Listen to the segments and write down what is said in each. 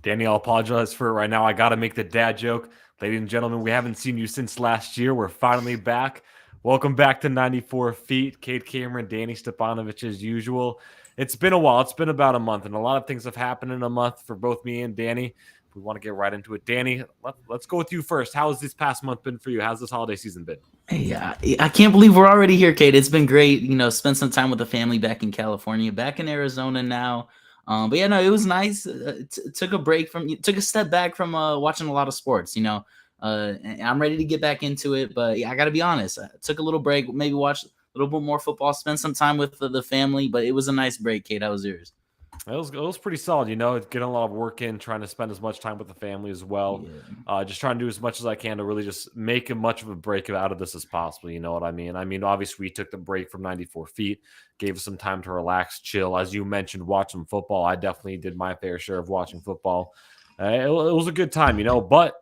Danny, I'll apologize for it right now. I got to make the dad joke. Ladies and gentlemen, we haven't seen you since last year. We're finally back. Welcome back to 94 Feet. Kate Cameron, Danny Stipanovich as usual. It's been a while. It's been about a month, and a lot of things have happened in a month for both me and Danny. We want to get right into it. Danny, let's go with you first. How has this past month been for you? How's this holiday season been? Yeah, I can't believe we're already here, Kate. It's been great. Spend some time with the family back in California, back in Arizona now. But yeah, no, it was nice. Took a step back from watching a lot of sports. And I'm ready to get back into it. But yeah, I got to be honest. I took a little break, maybe watch a little bit more football, spend some time with the family. But it was a nice break, Kate. How was yours? It was pretty solid, getting a lot of work in, trying to spend as much time with the family as well. Yeah. Just trying to do as much as I can to really just make as much of a break out of this as possible. You know what I mean? I mean, obviously, we took the break from 94 feet, gave us some time to relax, chill. As you mentioned, watch some football. I definitely did my fair share of watching football. It was a good time, but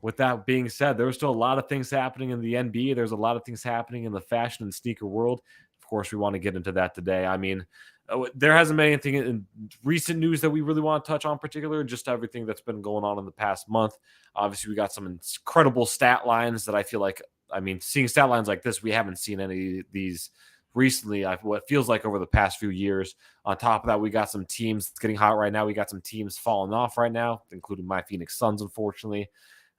with that being said, there was still a lot of things happening in the NBA. There's a lot of things happening in the fashion and sneaker world. Of course, we want to get into that today. I mean, there hasn't been anything in recent news that we really want to touch on particular, just everything that's been going on in the past month. Obviously, we got some incredible stat lines that I feel like, seeing stat lines like this, we haven't seen any of these recently. What feels like over the past few years. On top of that, we got some teams getting hot right now. We got some teams falling off right now, including my Phoenix Suns, unfortunately.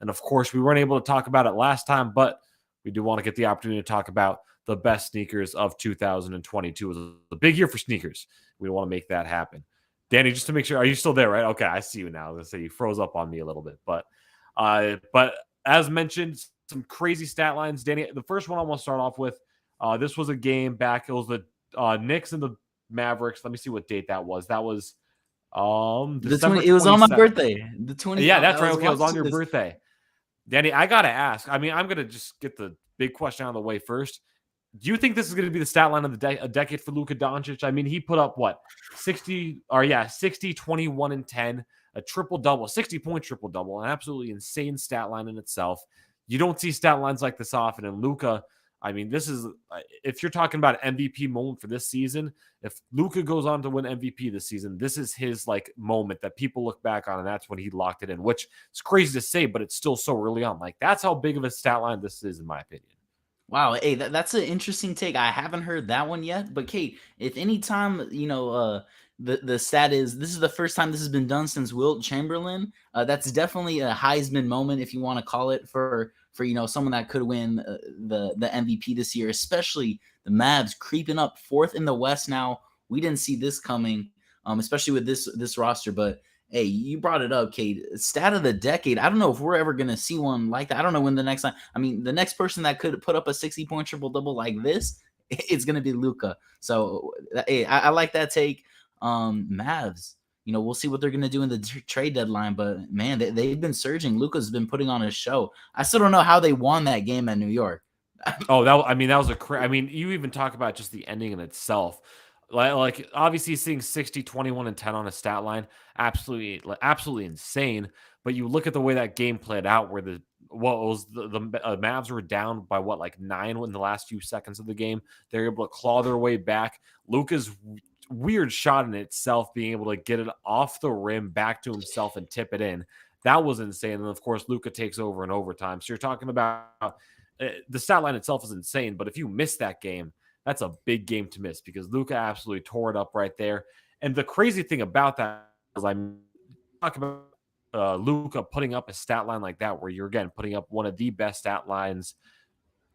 And of course, we weren't able to talk about it last time, but we do want to get the opportunity to talk about the best sneakers of 2022. It was a big year for sneakers. We want to make that happen. Danny, just to make sure, are you still there, right? Okay, I see you now. I was going to say you froze up on me a little bit. But as mentioned, some crazy stat lines. Danny, the first one I want to start off with, this was a game back. It was the Knicks and the Mavericks. Let me see what date that was. That was December 20. It was on my 27th. birthday. The 20. Yeah, that's right. Okay, it was on your birthday. Danny, I got to ask. I'm going to just get the big question out of the way first. Do you think this is going to be the stat line of a decade for Luka Doncic? I mean, he put up 60, 21 and 10, a triple-double, 60-point triple-double, an absolutely insane stat line in itself. You don't see stat lines like this often. And Luka, this is, if you're talking about an MVP moment for this season, if Luka goes on to win MVP this season, this is his moment that people look back on, and that's when he locked it in, which is crazy to say, but it's still so early on. That's how big of a stat line this is, in my opinion. Wow, hey, that's an interesting take. I haven't heard that one yet. But Kate, if any time the stat is this is the first time this has been done since Wilt Chamberlain, that's definitely a Heisman moment, if you want to call it, for someone that could win the MVP this year, especially the Mavs creeping up fourth in the West now. We didn't see this coming, especially with this roster, but. Hey, you brought it up, Kate. Stat of the decade. I don't know if we're ever going to see one like that. I don't know when the next time. The next person that could put up a 60-point triple-double like this, it's going to be Luka. So, hey, I like that take. Mavs, we'll see what they're going to do in the trade deadline. But, man, they've been surging. Luka's been putting on a show. I still don't know how they won that game at New York. Oh, that was you even talk about just the ending in itself. Like obviously seeing 60, 21, and 10 on a stat line, absolutely insane. But you look at the way that game played out, where the Mavs were down by 9 in the last few seconds of the game. They're able to claw their way back. Luka's weird shot in itself, being able to get it off the rim back to himself and tip it in, that was insane. And of course, Luka takes over in overtime. So you're talking about the stat line itself is insane. But if you miss that game, that's a big game to miss, because Luka absolutely tore it up right there. And the crazy thing about that is, talk about Luka putting up a stat line like that, where you're again putting up one of the best stat lines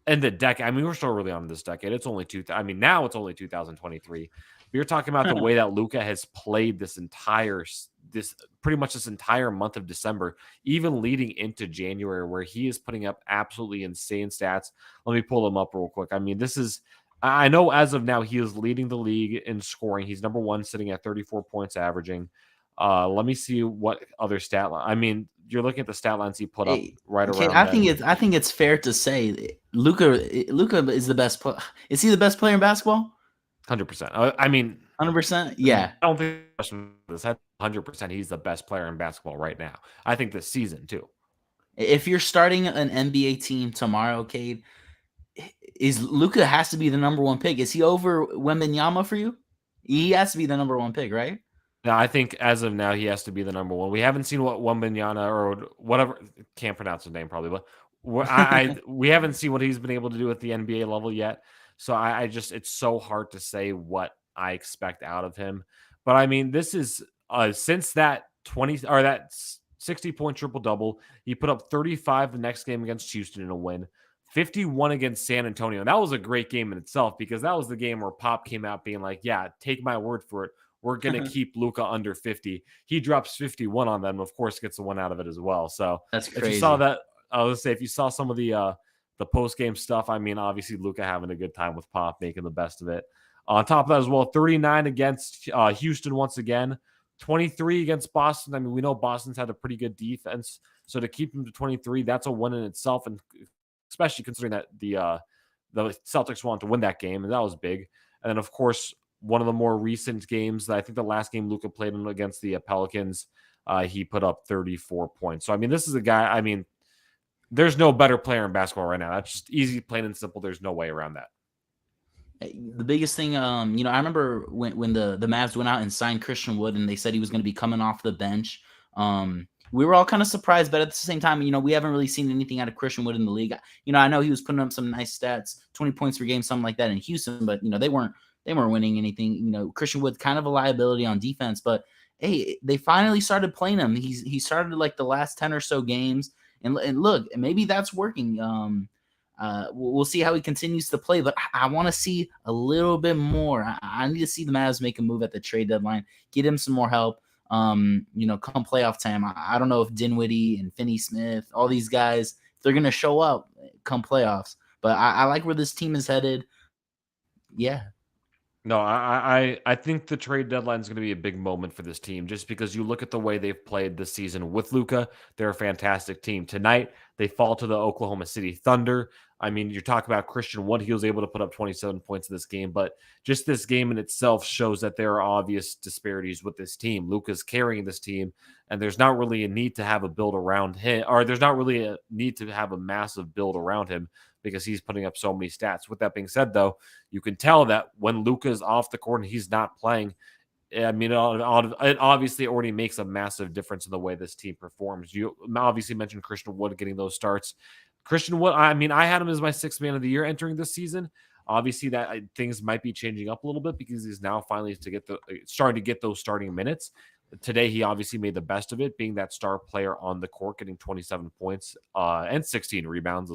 in the decade. We're still really on this decade. It's only now it's only 2023. But you're talking about the way that Luka has played this pretty much this entire month of December, even leading into January, where he is putting up absolutely insane stats. Let me pull them up real quick. I know as of now he is leading the league in scoring. He's number one, sitting at 34 points averaging. Let me see what other stat line. You're looking at the stat lines he put up right around. I think it's fair to say Luka is the best player. Is he the best player in basketball? 100%. 100%. Yeah. I don't think this. 100%. He's the best player in basketball right now. I think this season too. If you're starting an NBA team tomorrow, Cade, is Luka has to be the number one pick. Is he over Wembanyama for you? He has to be the number one pick, right? No, I think as of now, he has to be the number one. We haven't seen what Wembanyama or whatever, can't pronounce his name probably, but we haven't seen what he's been able to do at the NBA level yet. So I just it's so hard to say what I expect out of him. But I mean, this is since that 20 or that 60-point triple double, he put up 35 the next game against Houston in a win. 51 against San Antonio. And that was a great game in itself because that was the game where Pop came out being like, yeah, take my word for it. We're going to keep Luka under 50. He drops 51 on them, of course, gets the one out of it as well. So That's if you saw crazy. that, I was say if you saw some of the post game stuff, I mean, obviously Luka having a good time with Pop, making the best of it. On top of that as well, 39 against Houston once again, 23 against Boston. I mean, we know Boston's had a pretty good defense, so to keep him to 23, that's a win in itself, and especially considering that the Celtics wanted to win that game, and that was big. And then, of course, one of the more recent games, I think the last game Luka played in against the Pelicans, he put up 34 points. So, I mean, this is a guy, I mean, there's no better player in basketball right now. That's just easy, plain and simple. There's no way around that. The biggest thing, I remember when the Mavs went out and signed Christian Wood, and they said he was going to be coming off the bench. We were all kind of surprised, but at the same time, we haven't really seen anything out of Christian Wood in the league. I know he was putting up some nice stats, 20 points per game, something like that in Houston, but they weren't winning anything. Christian Wood's kind of a liability on defense, but hey, they finally started playing him. He started like the last 10 or so games, and look, maybe that's working. We'll see how he continues to play, but I want to see a little bit more. I need to see the Mavs make a move at the trade deadline, get him some more help. Come playoff time. I don't know if Dinwiddie and Finney-Smith, all these guys, they're gonna show up come playoffs. But I like where this team is headed. Yeah. No, I think the trade deadline is going to be a big moment for this team just because you look at the way they've played this season with Luka. They're a fantastic team. Tonight, they fall to the Oklahoma City Thunder. I mean, you're talking about Christian Wood. He was able to put up 27 points in this game, but just this game in itself shows that there are obvious disparities with this team. Luka's carrying this team, and there's not really a need to have a build around him, or there's not really a need to have a massive build around him because he's putting up so many stats. With that being said, though, you can tell that when Luka is off the court and he's not playing, I mean, it obviously already makes a massive difference in the way this team performs. You obviously mentioned Christian Wood getting those starts. Christian Wood, I mean, I had him as my sixth man of the year entering this season. Obviously, that things might be changing up a little bit because he's now finally starting to get those starting minutes. Today, he obviously made the best of it, being that star player on the court, getting 27 points and 16 rebounds,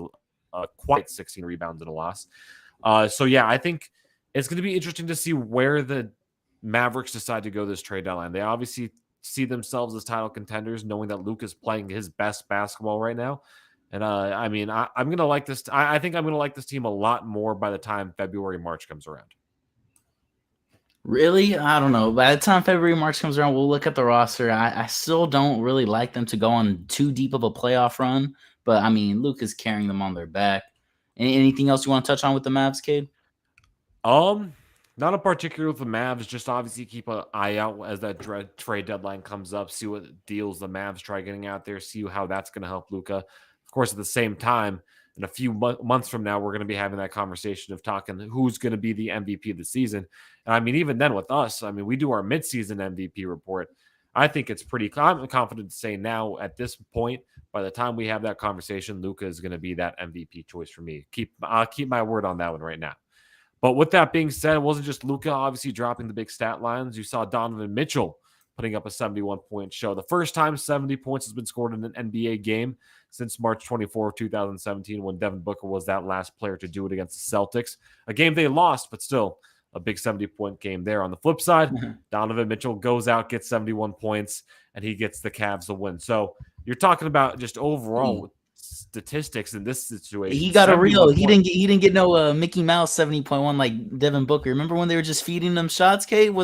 quite 16 rebounds in a loss. So yeah, I think it's going to be interesting to see where the Mavericks decide to go this trade deadline. They obviously see themselves as title contenders, knowing that Luke is playing his best basketball right now. And I mean, I'm going to like this. I think I'm going to like this team a lot more by the time February, March comes around. Really? I don't know. By the time February, March comes around, we'll look at the roster. I still don't really like them to go on too deep of a playoff run. But, I mean, Luke is carrying them on their back. Anything else you want to touch on with the Mavs, Cade? Not in particular with the Mavs. Just obviously keep an eye out as that trade deadline comes up. See what deals the Mavs try getting out there. See how that's going to help Luka. Of course, at the same time, in a few months from now, we're going to be having that conversation of talking who's going to be the MVP of the season. And I mean, even then with us, I mean, we do our midseason MVP report. I think it's pretty. I'm confident to say now at this point, by the time we have that conversation, Luka is going to be that MVP choice for me. I'll keep my word on that one right now. But with that being said, it wasn't just Luka obviously dropping the big stat lines. You saw Donovan Mitchell putting up a 71-point show. The first time 70 points has been scored in an NBA game since March 24, 2017, when Devin Booker was that last player to do it against the Celtics. A game they lost, but still a big 70-point game there. On the flip side, Donovan Mitchell goes out, gets 71 points, and he gets the Cavs the win. So you're talking about just overall statistics in this situation. He got a real. He didn't get no Mickey Mouse 70.1 like Devin Booker. Remember when they were just feeding them shots? Kate,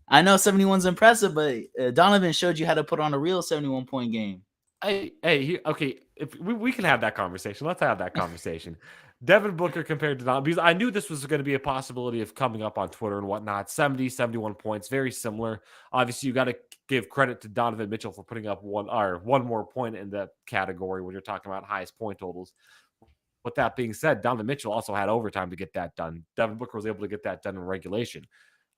I know 71's impressive, but Donovan showed you how to put on a real 71-point game. Okay. If we can have that conversation. Let's have that conversation. Devin Booker compared to Donovan, because I knew this was going to be a possibility of coming up on Twitter and whatnot. 70, 71 points, very similar. Obviously, you got to give credit to Donovan Mitchell for putting up one more point in that category when you're talking about highest point totals. With that being said, Donovan Mitchell also had overtime to get that done. Devin Booker was able to get that done in regulation.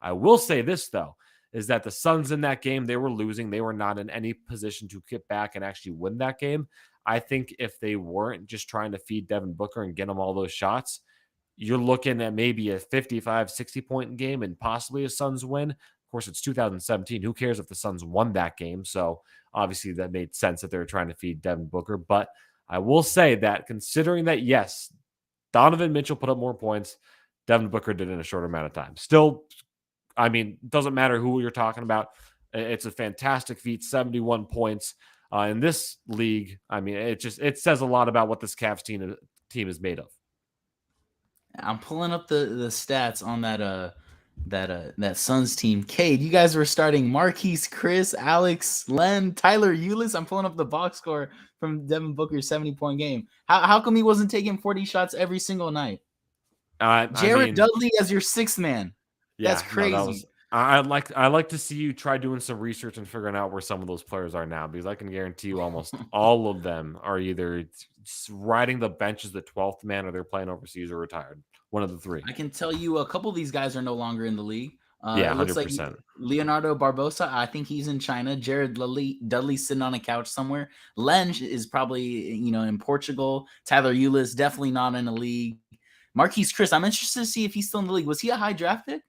I will say this, though, is that the Suns in that game, they were losing. They were not in any position to get back and actually win that game. I think if they weren't just trying to feed Devin Booker and get him all those shots, you're looking at maybe a 55, 60-point game and possibly a Suns win. Of course, it's 2017. Who cares if the Suns won that game? So obviously that made sense that they were trying to feed Devin Booker. But I will say that considering that, yes, Donovan Mitchell put up more points, Devin Booker did in a shorter amount of time. Still, I mean, doesn't matter who you're talking about. It's a fantastic feat, 71 points. In this league, I mean, it says a lot about what this Cavs team is made of. I'm pulling up the stats on that Suns team. Cade, you guys were starting Marquise, Chris, Alex, Len, Tyler Eulis. I'm pulling up the box score from Devin Booker's 70-point game. How come he wasn't taking 40 shots every single night? Jared Dudley as your sixth man. Yeah, that's crazy. I like to see you try doing some research and figuring out where some of those players are now, because I can guarantee you almost all of them are either riding the bench as the 12th man or they're playing overseas or retired. One of the three. I can tell you a couple of these guys are no longer in the league. Yeah, 100%. It looks like Leonardo Barbosa, I think he's in China. Jared Dudley's sitting on a couch somewhere. Lenge is probably, in Portugal. Tyler Eulis, definitely not in the league. Marquise Chris, I'm interested to see if he's still in the league. Was he a high draft pick?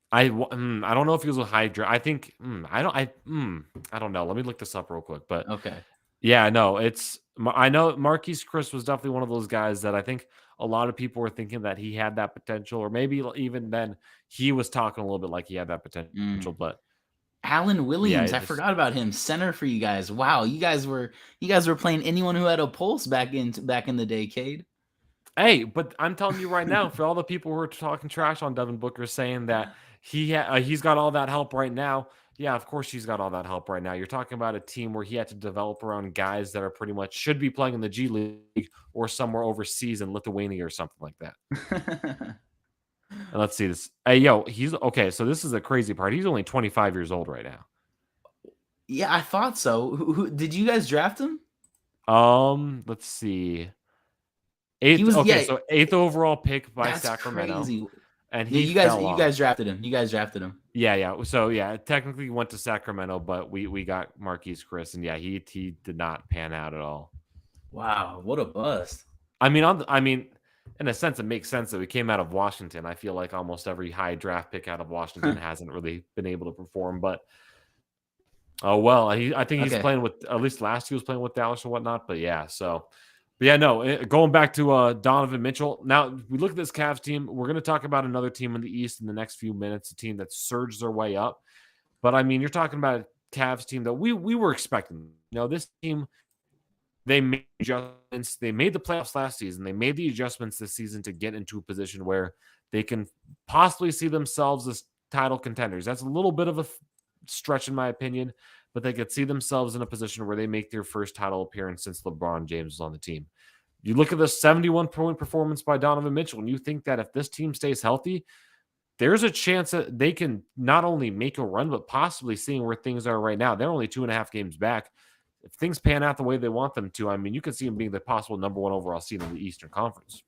I don't know if he was a high draft. I think I don't know. Let me look this up real quick. But okay, yeah, no, I know Marquise Chris was definitely one of those guys that I think a lot of people were thinking that he had that potential, or maybe even then he was talking a little bit like he had that potential. But Alan Williams, I forgot about him. Center for you guys. Wow, you guys were playing anyone who had a pulse back in the day, Cade. Hey, but I'm telling you right now, for all the people who are talking trash on Devin Booker, saying that he's got all that help right now. Yeah, of course he's got all that help right now. You're talking about a team where he had to develop around guys that are pretty much should be playing in the G League or somewhere overseas in Lithuania or something like that. And let's see this. Hey, yo, he's okay. So this is the crazy part. He's only 25 years old right now. Yeah, I thought so. Who did you guys draft him? Let's see. So 8th overall pick by Sacramento. Crazy. And you guys drafted him. You guys drafted him. Yeah. So technically he went to Sacramento, but we got Marquise Chris, and he did not pan out at all. Wow, what a bust. I mean, in a sense, it makes sense that we came out of Washington. I feel like almost every high draft pick out of Washington hasn't really been able to perform, but oh well. I think he's playing with, at least last year he was playing with Dallas or whatnot. But yeah, no. Going back to Donovan Mitchell. Now we look at this Cavs team. We're going to talk about another team in the East in the next few minutes. A team that surged their way up. But I mean, you're talking about a Cavs team that we were expecting. This team, they made adjustments. They made the playoffs last season. They made the adjustments this season to get into a position where they can possibly see themselves as title contenders. That's a little bit of a stretch in my opinion, but they could see themselves in a position where they make their first title appearance since LeBron James was on the team. You look at the 71-point performance by Donovan Mitchell, and you think that if this team stays healthy, there's a chance that they can not only make a run, but possibly seeing where things are right now. They're only 2.5 games back. If things pan out the way they want them to, I mean, you could see them being the possible number 1 overall seed in the Eastern Conference.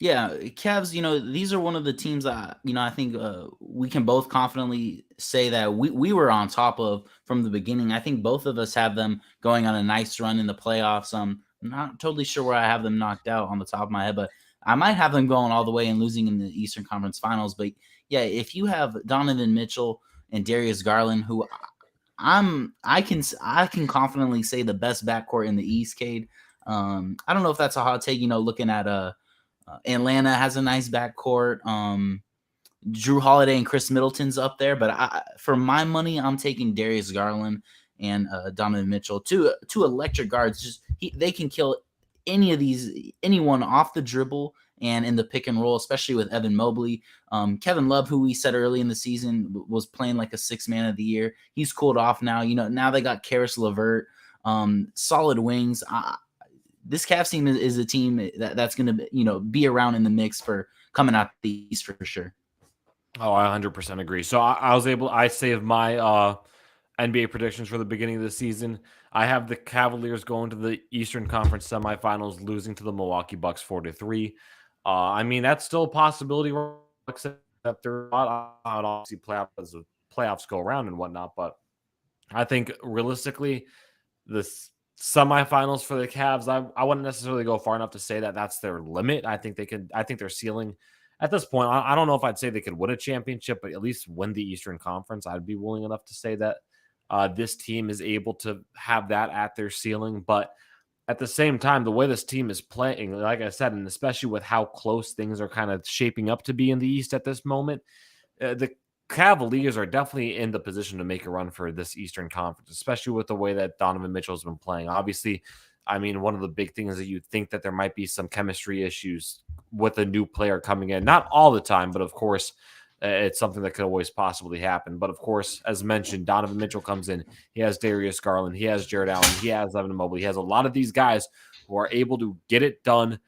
Yeah, Cavs, these are one of the teams that, I think we can both confidently say that we were on top of from the beginning. I think both of us have them going on a nice run in the playoffs. I'm not totally sure where I have them knocked out on the top of my head, but I might have them going all the way and losing in the Eastern Conference Finals. But yeah, if you have Donovan Mitchell and Darius Garland, who I can confidently say the best backcourt in the East, Cade. I don't know if that's a hot take, looking at Atlanta has a nice backcourt. Drew Holiday and Chris Middleton's up there, but for my money, I'm taking Darius Garland and Donovan Mitchell, two electric guards. They can kill anyone off the dribble and in the pick and roll, especially with Evan Mobley. Kevin Love, who we said early in the season was playing like a 6th man of the year, he's cooled off now. Now they got Karis LeVert, solid wings. This Cavs team is a team that's going to be around in the mix for coming out the East for sure. Oh, I 100% agree. So I saved my NBA predictions for the beginning of the season. I have the Cavaliers going to the Eastern Conference semifinals, losing to the Milwaukee Bucks 4-3. I mean, that's still a possibility. Except they're not obviously playoffs go around and whatnot. But I think realistically, the semifinals for the Cavs, I wouldn't necessarily go far enough to say that that's their limit. I think they could. I think their ceiling at this point. I don't know if I'd say they could win a championship, but at least win the Eastern Conference. I'd be willing enough to say that this team is able to have that at their ceiling. But at the same time, the way this team is playing, like I said, and especially with how close things are kind of shaping up to be in the East at this moment, the Cavaliers are definitely in the position to make a run for this Eastern Conference, especially with the way that Donovan Mitchell's been playing. Obviously, I mean, one of the big things that you think that there might be some chemistry issues with a new player coming in. Not all the time, but of course, it's something that could always possibly happen. But of course, as mentioned, Donovan Mitchell comes in. He has Darius Garland. He has Jared Allen. He has Evan Mobley. He has a lot of these guys who are able to get it done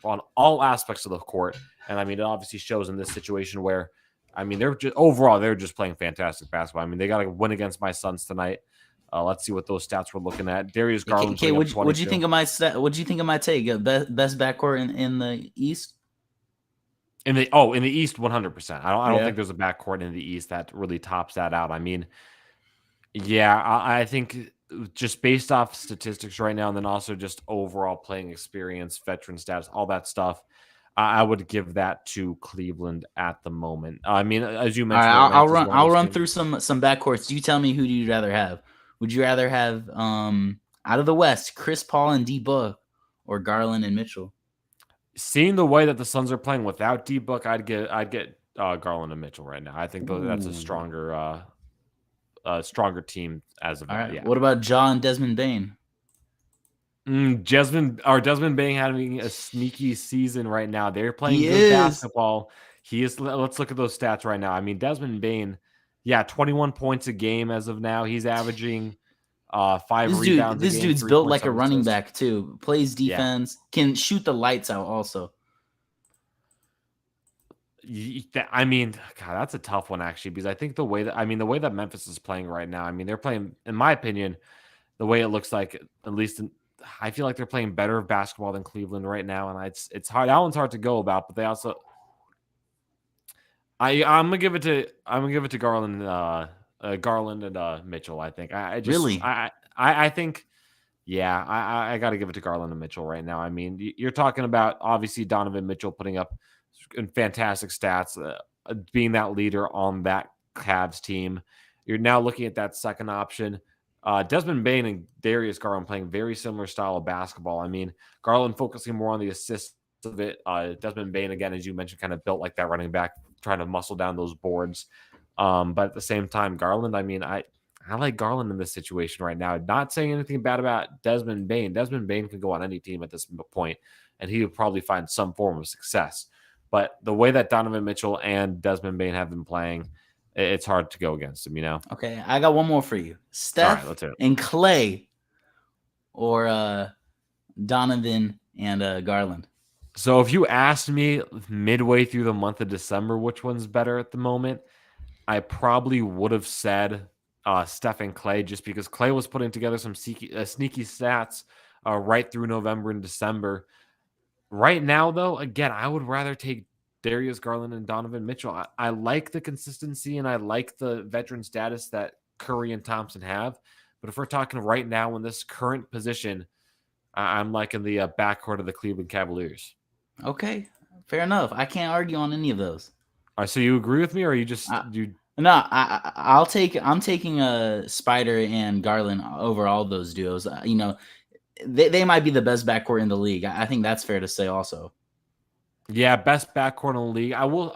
on all aspects of the court. And I mean, it obviously shows in this situation where, I mean, they're just playing fantastic basketball. I mean, they got to win against my Suns tonight. Let's see what those stats we're looking at. Darius Garland. Okay, what'd you think of my What'd you think of my take? Best backcourt in the East? In the East, 100%. I don't think there's a backcourt in the East that really tops that out. I mean, yeah, I think just based off statistics right now, and then also just overall playing experience, veteran status, all that stuff, I would give that to Cleveland at the moment. I mean, as you mentioned, all right, I'll run through some backcourts. You tell me, who do you rather have? Would you rather have out of the West, Chris Paul and D Book, or Garland and Mitchell? Seeing the way that the Suns are playing without D Book, I'd get Garland and Mitchell right now. I think that's a stronger team as of now. Right. Yeah. What about John Desmond Bain? Desmond Bain having a sneaky season right now. They're playing good basketball. He is. Let's look at those stats right now. I mean, Desmond Bain, 21 points a game as of now. He's averaging 5 rebounds. This dude's built like a running back too. Plays defense, can shoot the lights out also. I mean, God, that's a tough one actually, because I think the way that Memphis is playing right now, I mean, they're playing, in my opinion, the way it looks like, at least I feel like they're playing better basketball than Cleveland right now, and it's hard. That one's hard to go about, but they also, I'm gonna give it to Garland, and Mitchell. I think I think, yeah, I got to give it to Garland and Mitchell right now. I mean, you're talking about obviously Donovan Mitchell putting up fantastic stats, being that leader on that Cavs team. You're now looking at that second option. Desmond Bain and Darius Garland playing very similar style of basketball. I mean, Garland focusing more on the assists of it. Desmond Bain, again, as you mentioned, kind of built like that running back, trying to muscle down those boards. But at the same time, Garland, I mean, I like Garland in this situation right now. Not saying anything bad about Desmond Bain. Desmond Bain could go on any team at this point, and he would probably find some form of success. But the way that Donovan Mitchell and Desmond Bain have been playing, it's hard to go against him, Okay, I got one more for you. Steph and Clay, or Donovan and Garland. So if you asked me midway through the month of December which one's better at the moment, I probably would have said Steph and Clay, just because Clay was putting together some sneaky stats right through November and December. Right now, though, again, I would rather take Darius Garland and Donovan Mitchell. I like the consistency and I like the veteran status that Curry and Thompson have. But if we're talking right now in this current position, I'm liking the backcourt of the Cleveland Cavaliers. Okay, fair enough. I can't argue on any of those. All right, so you agree with me, or you just No, I'm taking Spider and Garland over all those duos. They might be the best backcourt in the league. I think that's fair to say also. Yeah, best backcourt in the league. I will,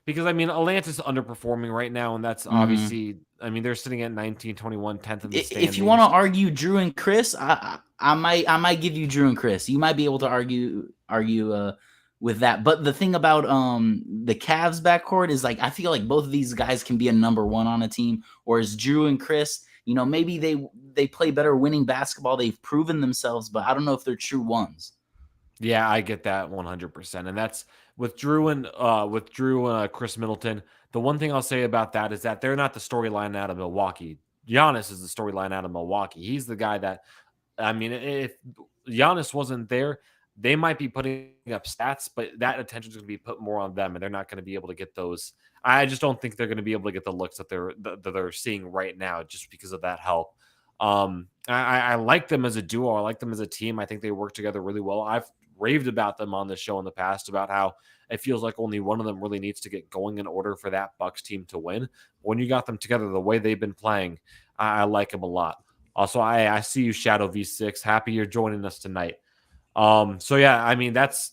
because I mean, Atlanta's underperforming right now, and that's obviously, I mean, they're sitting at 19, 21, 10th in the standings. If you want to argue Drew and Chris, I might give you Drew and Chris. You might be able to argue with that. But the thing about the Cavs backcourt is, like, I feel like both of these guys can be a number one on a team, whereas Drew and Chris, maybe they play better winning basketball. They've proven themselves, but I don't know if they're true ones. Yeah, I get that 100%. And that's with Drew and Chris Middleton. The one thing I'll say about that is that they're not the storyline out of Milwaukee. Giannis is the storyline out of Milwaukee. He's the guy that, I mean, if Giannis wasn't there, they might be putting up stats, but that attention is going to be put more on them, and they're not going to be able to get those. I just don't think they're going to be able to get the looks that they're seeing right now, just because of that help. I like them as a duo. I like them as a team. I think they work together really well. I've raved about them on the show in the past about how it feels like only one of them really needs to get going in order for that Bucks team to win. When you got them together, the way they've been playing, I like them a lot. Also, I see you, Shadow V6. Happy you're joining us tonight. So yeah, I mean that's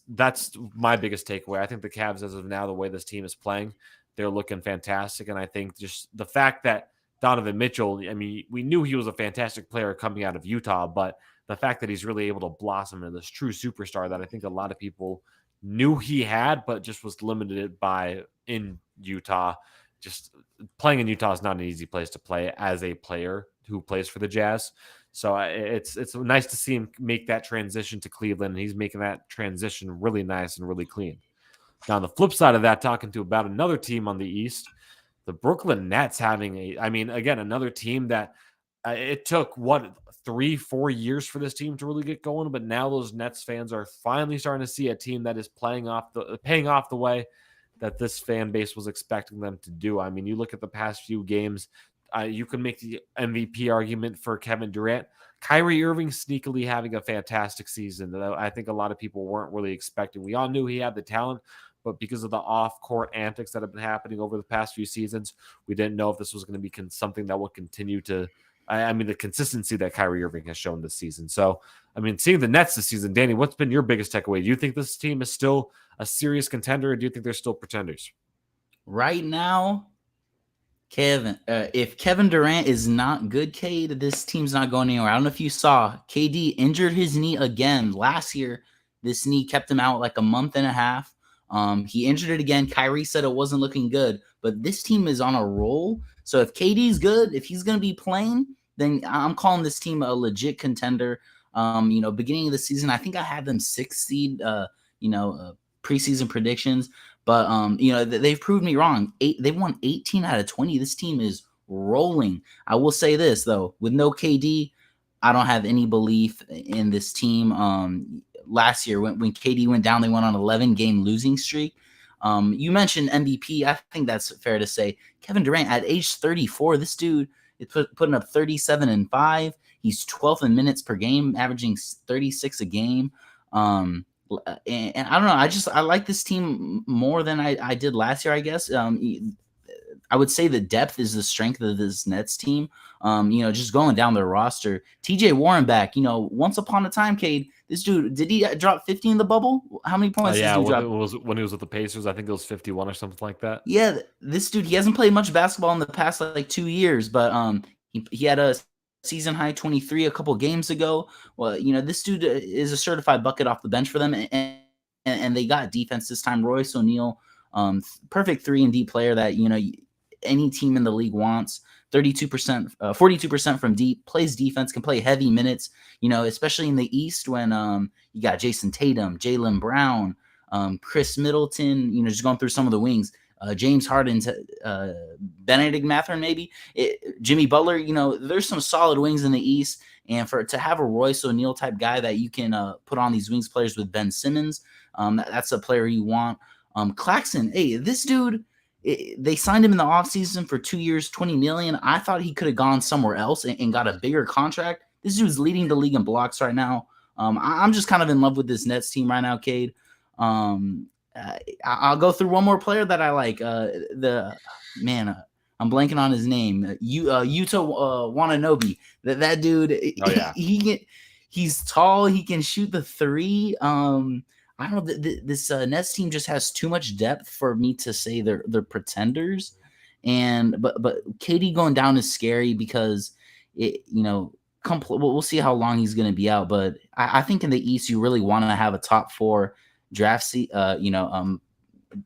my biggest takeaway. I think the Cavs, as of now, the way this team is playing, they're looking fantastic. And I think just the fact that Donovan Mitchell, I mean, we knew he was a fantastic player coming out of Utah, but the fact that he's really able to blossom into this true superstar that I think a lot of people knew he had, but just was limited by in Utah. Just playing in Utah is not an easy place to play as a player who plays for the Jazz. So it's nice to see him make that transition to Cleveland. And he's making that transition really nice and really clean. Now, on the flip side of that, talking to about another team on the East, the Brooklyn Nets having I mean, again, another team that it took 3-4 years for this team to really get going, but now those Nets fans are finally starting to see a team that is paying off the way that this fan base was expecting them to do. I mean, you look at the past few games, you can make the MVP argument for Kevin Durant. Kyrie Irving sneakily having a fantastic season that I think a lot of people weren't really expecting. We all knew he had the talent, but because of the off-court antics that have been happening over the past few seasons, we didn't know if this was going to be something that would continue to. I mean, the consistency that Kyrie Irving has shown this season. So, I mean, seeing the Nets this season, Danny, what's been your biggest takeaway? Do you think this team is still a serious contender, or do you think they're still pretenders? Right now, if Kevin Durant is not good, Cade, this team's not going anywhere. I don't know if you saw, KD injured his knee again last year. This knee kept him out like a month and a half. He injured it again. Kyrie said it wasn't looking good, but this team is on a roll. So if KD's good, if he's going to be playing, then I'm calling this team a legit contender. Beginning of the season, I think I had them 6th seed, preseason predictions. But they've proved me wrong. They won 18 out of 20. This team is rolling. I will say this though, with no KD, I don't have any belief in this team. Last year when KD went down, they went on 11-game losing streak. You mentioned MVP. I think that's fair to say. Kevin Durant at age 34, this dude is putting up 37 and 5. He's 12th in minutes per game, averaging 36 a game. And I don't know. I like this team more than I did last year, I guess. I would say the depth is the strength of this Nets team. Just going down the roster. TJ Warren back. Once upon a time, Cade, this dude, did he drop 50 in the bubble? How many points did he drop? When he was with the Pacers, I think it was 51 or something like that. Yeah, this dude, he hasn't played much basketball in the past like 2 years, but he had a season high 23 a couple games ago. Well, this dude is a certified bucket off the bench for them, and they got defense this time. Royce O'Neal, perfect 3-and-D player that any team in the league wants. 32%, 42% from deep, plays defense, can play heavy minutes, especially in the East when you got Jason Tatum, Jaylen Brown, Chris Middleton, just going through some of the wings. James Harden, Benedict Mathurin, maybe Jimmy Butler. There's some solid wings in the East, and to have a Royce O'Neal type guy that you can put on these wings players with Ben Simmons, that's a player you want. Claxton, hey, this dude. They signed him in the offseason for 2 years, $20 million. I thought he could have gone somewhere else and got a bigger contract. This dude's leading the league in blocks right now. I'm just kind of in love with this Nets team right now, Cade. I'll go through one more player that I like. I'm blanking on his name. Yuta Watanabe. That dude. Oh yeah. He's tall. He can shoot the three. I don't know. This Nets team just has too much depth for me to say they're pretenders. But KD going down is scary because we'll see how long he's going to be out. But I think in the East you really want to have a top 4 draft seed,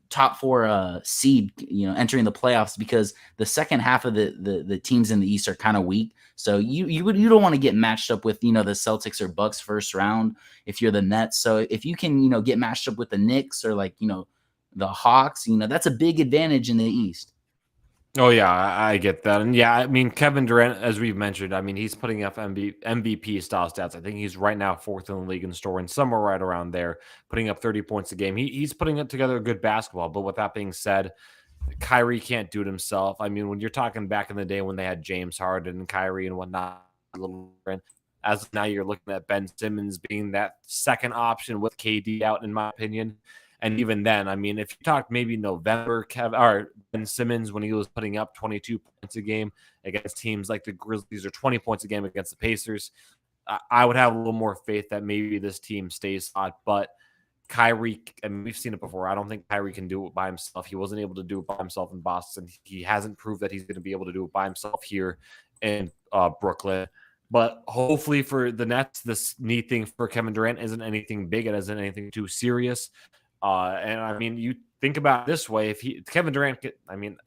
top 4 seed, entering the playoffs, because the second half of the teams in the East are kind of weak. So you don't want to get matched up with the Celtics or Bucks first round if you're the Nets. So if you can get matched up with the Knicks or the Hawks, that's a big advantage in the East. Oh yeah, I get that, and yeah, I mean Kevin Durant, as we've mentioned, I mean he's putting up MVP style stats. I think he's right now fourth in the league in scoring, somewhere right around there, putting up 30 points a game. He's putting it together a good basketball. But with that being said, Kyrie can't do it himself. I mean, when you're talking back in the day when they had James Harden and Kyrie and whatnot, a little different. As of now, you're looking at Ben Simmons being that second option with KD out, in my opinion. And even then, I mean, if you talk maybe November, or Ben Simmons when he was putting up 22 points a game against teams like the Grizzlies or 20 points a game against the Pacers, I would have a little more faith that maybe this team stays hot. But Kyrie, I mean, we've seen it before. I don't think Kyrie can do it by himself. He wasn't able to do it by himself in Boston. He hasn't proved that he's going to be able to do it by himself here in Brooklyn. But hopefully for the Nets, this knee thing for Kevin Durant isn't anything big. It isn't anything too serious. And I mean, you think about it this way: if Kevin Durant, I mean,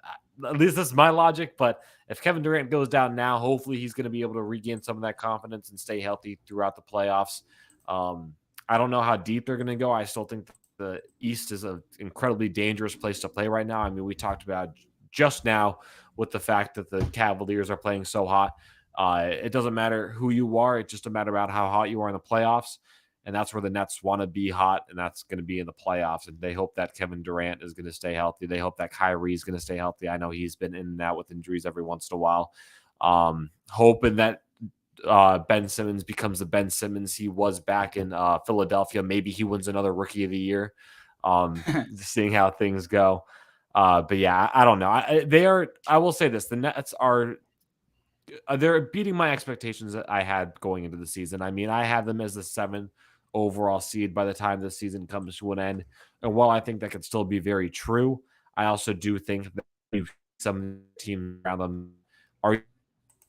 at least that's my logic. But if Kevin Durant goes down now, hopefully he's going to be able to regain some of that confidence and stay healthy throughout the playoffs. I don't know how deep they're going to go. I still think the East is an incredibly dangerous place to play right now. I mean, we talked about just now with the fact that the Cavaliers are playing so hot. It doesn't matter who you are. It's just a matter about how hot you are in the playoffs. And that's where the Nets want to be hot, and that's going to be in the playoffs. And they hope that Kevin Durant is going to stay healthy. They hope that Kyrie is going to stay healthy. I know he's been in and out with injuries every once in a while. Hoping that Ben Simmons becomes the Ben Simmons he was back in Philadelphia. Maybe he wins another Rookie of the Year. Seeing how things go. But yeah, I don't know. They are. I will say this: the Nets are. They're beating my expectations that I had going into the season. I mean, I had them as the 7th overall seed by the time the season comes to an end. And while I think that could still be very true, I also do think that some teams around them are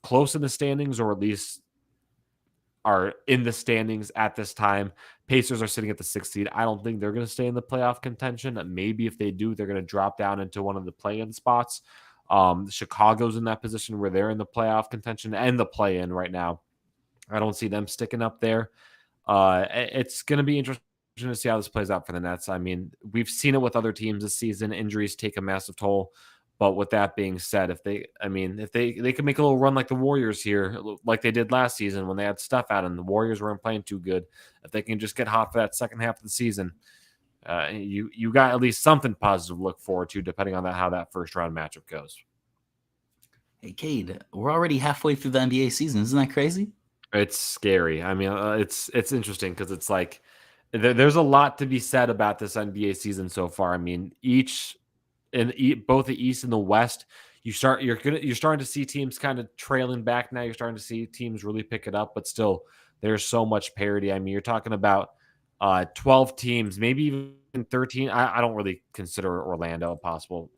close in the standings, or at least are in the standings at this time. Pacers are sitting at the 6th seed. I don't think they're going to stay in the playoff contention. Maybe if they do, they're going to drop down into one of the play-in spots. Chicago's in that position where they're in the playoff contention and the play-in right now. I don't see them sticking up there. It's going to be interesting to see how this plays out for the Nets. I mean, we've seen it with other teams this season. Injuries take a massive toll. But with that being said, if they could make a little run like the Warriors here, like they did last season when they had Steph out and the Warriors weren't playing too good, if they can just get hot for that second half of the season, you got at least something positive to look forward to, depending on how that first round matchup goes. Hey, Cade, we're already halfway through the NBA season. Isn't that crazy? It's scary. I mean, it's interesting because it's like there's a lot to be said about this NBA season so far. I mean, both the East and the West, you're starting to see teams kind of trailing back now. You're starting to see teams really pick it up, but still, there's so much parity. I mean, you're talking about 12 teams, maybe even 13. I don't really consider Orlando a possible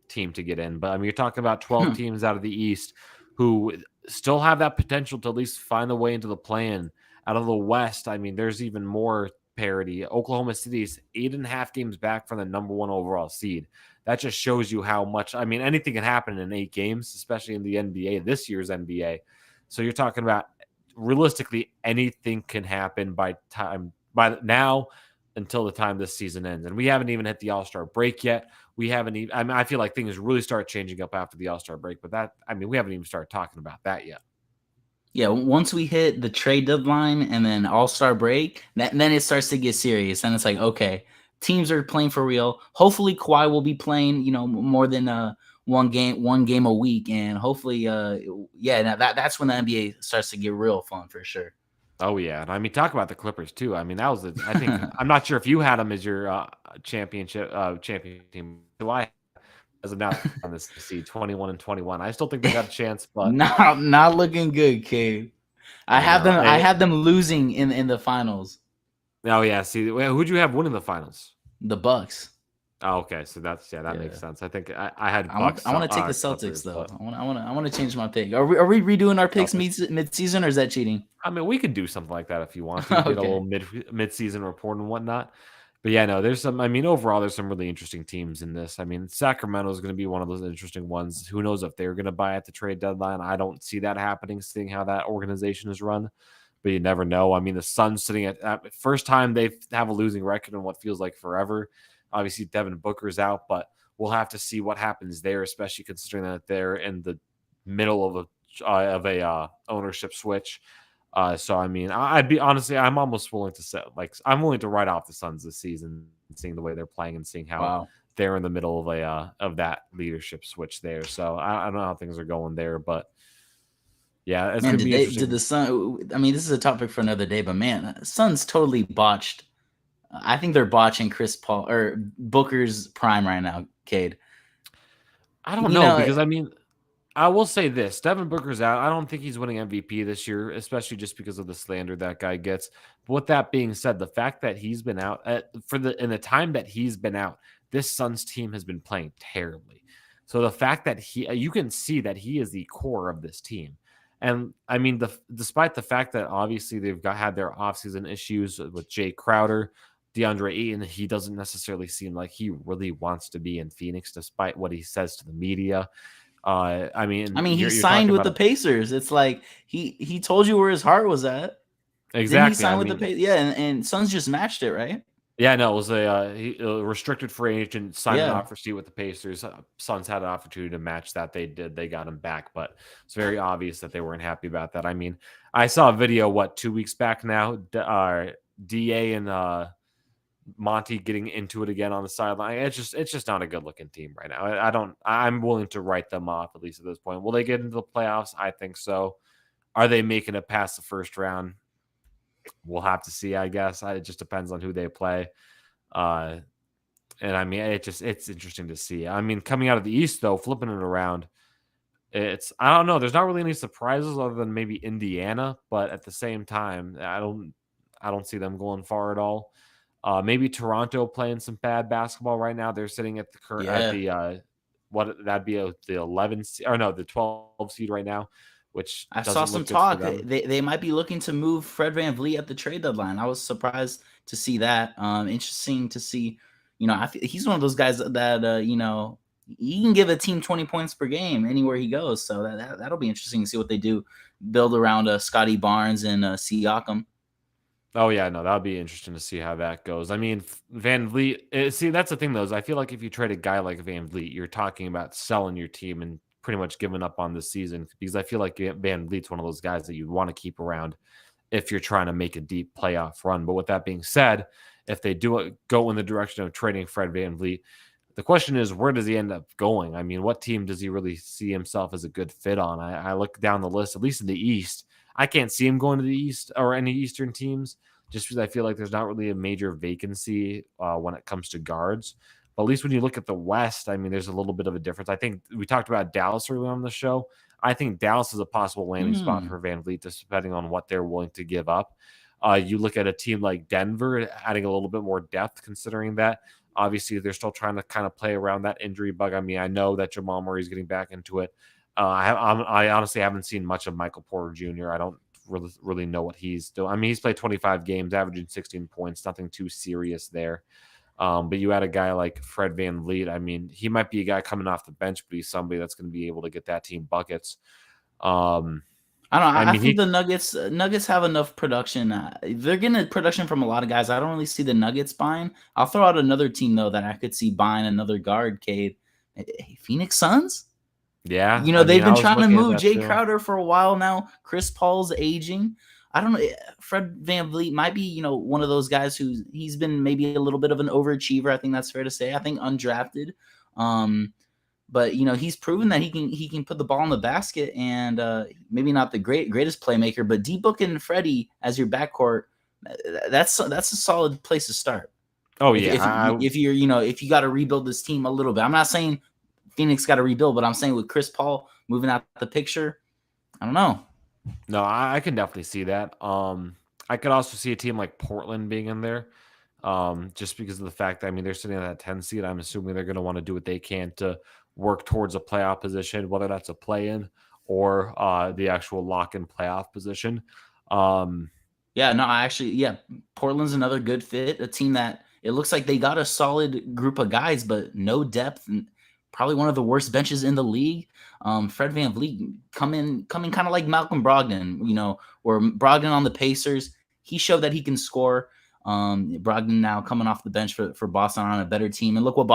team to get in, but I mean, you're talking about 12 teams out of the East who still have that potential to at least find the way into the play-in. Out of the West, I mean, there's even more parity. Oklahoma City's 8.5 games back from the number 1 overall seed. That just shows you how much. I mean, anything can happen in 8 games, especially in the NBA, this year's NBA. So you're talking about realistically anything can happen by now until the time this season ends. And we haven't even hit the All-Star break yet. We haven't even. I mean, I feel like things really start changing up after the All-Star break, but we haven't even started talking about that yet. Yeah, once we hit the trade deadline and then All-Star break, then it starts to get serious. And it's like, okay, teams are playing for real. Hopefully Kawhi will be playing, more than one game a week. And hopefully, that's when the NBA starts to get real fun for sure. Oh yeah, and I mean, talk about the Clippers too. I mean, that was I think I'm not sure if you had them as your champion team. Do I? As of now, on this seed 21-21, I still think they got a chance, but not looking good, Cade. I have them losing in the finals. Oh yeah, see, who'd you have winning the finals? The Bucks. Oh, okay, so that makes sense. I think I had Bucks. I want to take the Celtics though. I want to change my pick. Are we redoing our picks mid season, or is that cheating? I mean, we could do something like that if you want to. Okay. Get a little mid season report and whatnot. But yeah, no, there's some. I mean, overall, there's some really interesting teams in this. I mean, Sacramento is going to be one of those interesting ones. Who knows if they're going to buy at the trade deadline? I don't see that happening, seeing how that organization is run. But you never know. I mean, the Suns sitting at first time they have a losing record in what feels like forever. Obviously, Devin Booker's out, but we'll have to see what happens there, especially considering that they're in the middle of a ownership switch. So I mean, I'd be honestly, I'm almost willing to say, like, I'm willing to write off the Suns this season, seeing the way they're playing and seeing how Wow. they're in the middle of a of that leadership switch there. So I don't know how things are going there, but yeah, it's Man, gonna be did interesting. the Sun? I mean, this is a topic for another day, but man, Suns totally botched. I think they're botching Chris Paul or Booker's prime right now, Cade. I don't You know know, because I mean, I will say this: Devin Booker's out. I don't think he's winning MVP this year, especially just because of the slander that guy gets. But with that being said, the fact that he's been out for the in the time that he's been out, this Suns team has been playing terribly. So the fact that you can see that he is the core of this team, and I mean, despite the fact that obviously had their offseason issues with Jay Crowder, DeAndre Ayton, he doesn't necessarily seem like he really wants to be in Phoenix, despite what he says to the media. I mean, he You're signed talking with about the Pacers. It's like he told you where his heart was at. Didn't he exactly. I sign with the mean, Pacers? Yeah, and Suns just matched it, right? yeah, no, it was a restricted free agent signed an Yeah. offer sheet with the Pacers. Suns had an opportunity to match that. They did. They got him back, but it's very obvious that they weren't happy about that. I mean, I saw a video 2 weeks back now. Da and Monty getting into it again on the sideline. It's just not a good looking team right now. I don't. I'm willing to write them off at least at this point. Will they get into the playoffs? I think so. Are they making it past the first round? We'll have to see. I guess it just depends on who they play. Uh, and I mean, it's interesting to see. I mean, coming out of the East though, flipping it around, I don't know. There's not really any surprises other than maybe Indiana, but at the same time, I don't see them going far at all. Maybe Toronto playing some bad basketball right now. They're sitting at the current at Yeah. the what that'd be the 11 or no, the 12 seed right now, which I saw doesn't some look good for talk. them. They might be looking to move Fred Van Vliet at the trade deadline. I was surprised to see that. Interesting to see. He's one of those guys that he can give a team 20 points per game anywhere he goes. So that'll be interesting to see what they do. Build around Scotty Barnes and Siakam. Oh yeah, no, that'll be interesting to see how that goes. I mean, Van Vliet. See, that's the thing though. Is I feel like if you trade a guy like Van Vliet, you're talking about selling your team and pretty much giving up on the season because I feel like Van Vliet's one of those guys that you want to keep around if you're trying to make a deep playoff run. But with that being said, if they go in the direction of trading Fred Van Vliet, the question is, where does he end up going? I mean, what team does he really see himself as a good fit on? I look down the list, at least in the East. I can't see him going to the East or any Eastern teams just because I feel like there's not really a major vacancy when it comes to guards. But at least when you look at the West, I mean, there's a little bit of a difference. I think we talked about Dallas earlier on the show. I think Dallas is a possible landing spot Hmm. for Van Vliet, just depending on what they're willing to give up. You look at a team like Denver, adding a little bit more depth, considering that obviously they're still trying to kind of play around that injury bug. I mean, I know that Jamal Murray is getting back into it. I honestly haven't seen much of Michael Porter Jr. I don't really know what he's doing. I mean, he's played 25 games, averaging 16 points, nothing too serious there. But you had a guy like Fred Van Vliet. I mean, he might be a guy coming off the bench, but he's somebody that's going to be able to get that team buckets. Um, I don't know. I I mean, think the Nuggets have enough production. They're getting production from a lot of guys. I don't really see the Nuggets buying. I'll throw out another team though that I could see buying another guard. Cade, Phoenix Suns. yeah, I mean, They've I been was trying to looking at move that Jay too. Crowder for a while now. Chris Paul's aging. I don't know. Fred Van Vliet might be, one of those guys he's been maybe a little bit of an overachiever. I think that's fair to say. I think undrafted. But he's proven that he can put the ball in the basket and maybe not the greatest playmaker, but D Book and Freddie as your backcourt, that's a solid place to start. Oh If yeah, if if you're if you got to rebuild this team a little bit, I'm not saying Phoenix got to rebuild, but I'm saying with Chris Paul moving out the picture, I don't know. no, I can definitely see that. I could also see a team like Portland being in there. Just because of the fact that I mean they're sitting at that 10 seed. I'm assuming they're going to want to do what they can to work towards a playoff position, whether that's a play-in or the actual lock-in playoff position. Um, Yeah, no, Portland's another good fit. A team that it looks like they got a solid group of guys, but no depth and probably one of the worst benches in the league. Fred Van Vliet coming kind of like Malcolm Brogdon, or Brogdon on the Pacers. He showed that he can score. Brogdon now coming off the bench for Boston on a better team, and look where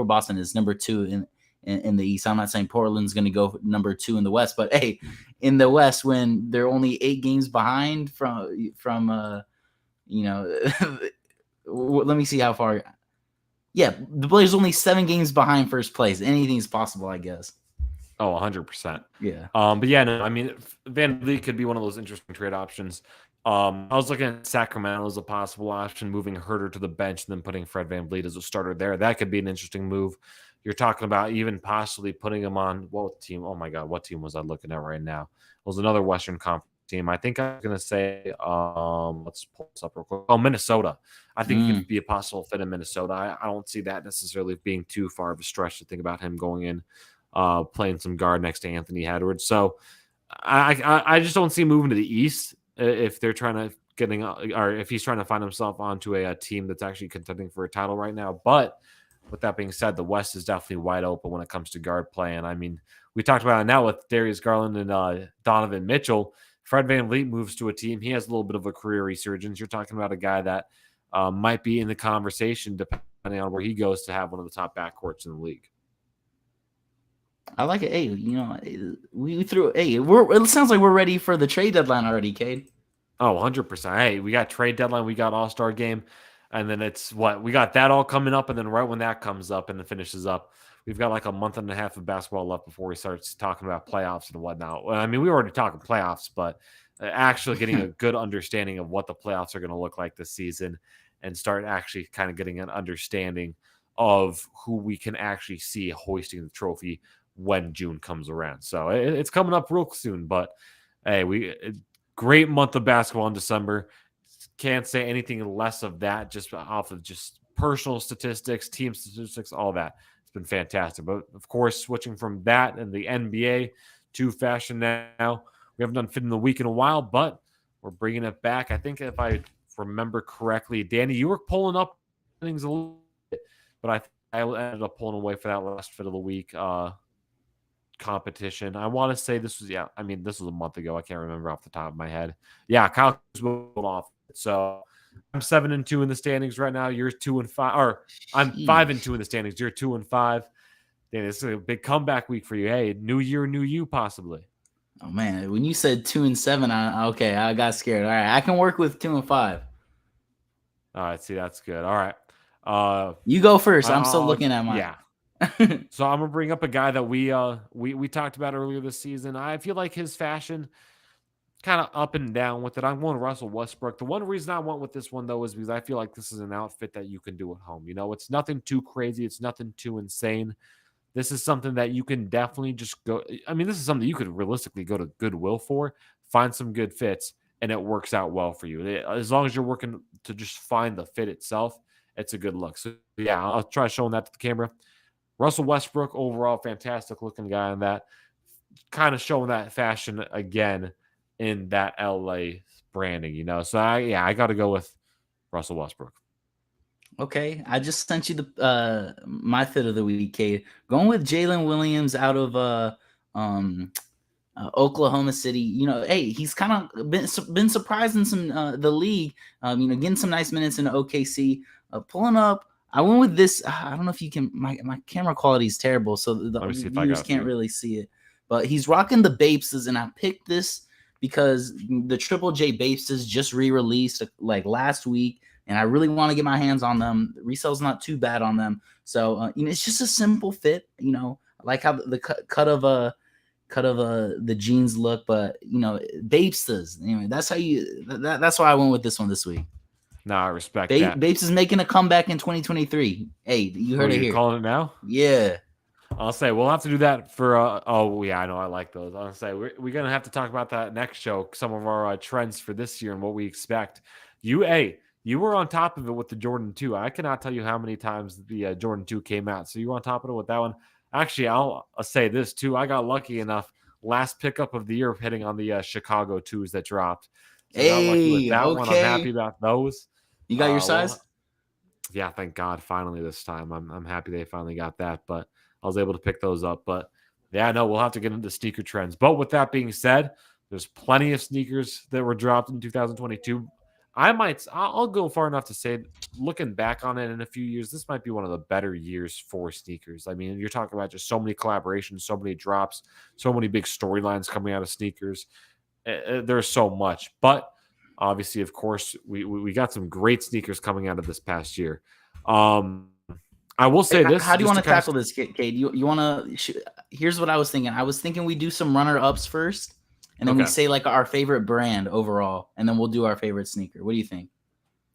Boston is, number 2 in the East. I'm not saying Portland's going to go number 2 in the West, but hey, in the West, when they're only 8 games behind from let me see how far. Yeah, the Blazers only 7 games behind first place. Anything's possible, I guess. Oh, 100%. Yeah. But yeah, no, I mean, VanVleet could be one of those interesting trade options. I was looking at Sacramento as a possible option, moving Herter to the bench and then putting Fred VanVleet as a starter there. That could be an interesting move. You're talking about even possibly putting him on what team? Oh my God, what team was I looking at right now? It was another Western Conference team. I think I'm gonna say, let's pull this up real quick. Oh, Minnesota. I think he could be a possible fit in Minnesota. I don't see that necessarily being too far of a stretch to think about him going in, playing some guard next to Anthony Edwards. So I just don't see him moving to the East if they're trying to or if he's trying to find himself onto a team that's actually contending for a title right now. But with that being said, the West is definitely wide open when it comes to guard play. And I mean, we talked about it now with Darius Garland and Donovan Mitchell. Fred VanVleet moves to a team. He has a little bit of a career resurgence. You're talking about a guy that might be in the conversation depending on where he goes to have one of the top backcourts in the league. I like it. Hey, we threw. Hey, it sounds like we're ready for the trade deadline already, Cade. Oh, 100%. Hey, we got trade deadline. We got All-Star game. And then it's we got that all coming up. And then right when that comes up and it finishes up, we've got like a month and a half of basketball left before we start talking about playoffs and whatnot. Well, I mean, we were already talking playoffs, but actually getting a good understanding of what the playoffs are going to look like this season and start actually kind of getting an understanding of who we can actually see hoisting the trophy when June comes around. So it's coming up real soon, but hey, great month of basketball in December. Can't say anything less of that, just off of just personal statistics, team statistics, all that. It's been fantastic. But of course, switching from that and the NBA to fashion now, we haven't done Fit in the Week in a while, but we're bringing it back. I think if I remember correctly, Danny, you were pulling up things a little bit, but I ended up pulling away for that last Fit of the Week competition. I want to say this was a month ago. I can't remember off the top of my head. Yeah, Kyle was off. So I'm 7-2 in the standings right now. You're 2-5, or I'm 5-2 in the standings. You're 2-5. Danny, this is a big comeback week for you. Hey, new year, new you, possibly. Oh man, when you said 2-7, I got scared. All right, I can work with 2-5. All right, see, that's good. All right, you go first. I'm still looking at mine. Yeah. So I'm gonna bring up a guy that we talked about earlier this season. I feel like his fashion kind of up and down with it. I'm going Russell Westbrook. The one reason I went with this one though is because I feel like this is an outfit that you can do at home. It's nothing too crazy. It's nothing too insane. This is something that you can definitely just go. I mean, this is something you could realistically go to Goodwill for, find some good fits, and it works out well for you. As long as you're working to just find the fit itself, it's a good look. So yeah, I'll try showing that to the camera. Russell Westbrook, overall, fantastic looking guy in that. Kind of showing that fashion again in that LA branding, So I got to go with Russell Westbrook. Okay, I just sent you the my Fit of the Week, Cade. Going with Jalen Williams out of Oklahoma City. Hey, he's kind of been surprising some the league. Getting some nice minutes in OKC. Pulling up. I went with this. I don't know if you can. My camera quality is terrible, so the viewers can't really see it. But he's rocking the Bapeses, and I picked this because the Triple J Bapeses just re-released like last week, and I really want to get my hands on them. The resale's not too bad on them, so it's just a simple fit. I like how the cut of the jeans look, but Bapeses. That's how that's why I went with this one this week. No, I respect that. Bapes is making a comeback in 2023. Hey, you heard it here. Calling it now? Yeah. I'll say we'll have to do that for. I know I like those. I'll say we're gonna have to talk about that next show. Some of our trends for this year and what we expect. You were on top of it with the Jordan 2. I cannot tell you how many times the Jordan 2 came out. So you were on top of it with that one. Actually, I'll say this too. I got lucky enough last pickup of the year hitting on the Chicago 2s that dropped. So got lucky with that one. I'm happy about those. You got your size? Yeah, thank God. Finally this time. I'm happy they finally got that, but I was able to pick those up. But yeah, no, we'll have to get into sneaker trends. But with that being said, there's plenty of sneakers that were dropped in 2022. I'll go far enough to say, looking back on it in a few years, this might be one of the better years for sneakers. I mean, you're talking about just so many collaborations, so many drops, so many big storylines coming out of sneakers. There's so much, but obviously, of course, we got some great sneakers coming out of this past year. Um, I will say this How do you just want to to kind of tackle this, Cade? You want to? Here's what I was thinking. I was thinking we do some runner ups first, and then we okay. say like our favorite brand overall, and then we'll do our favorite sneaker. What do you think?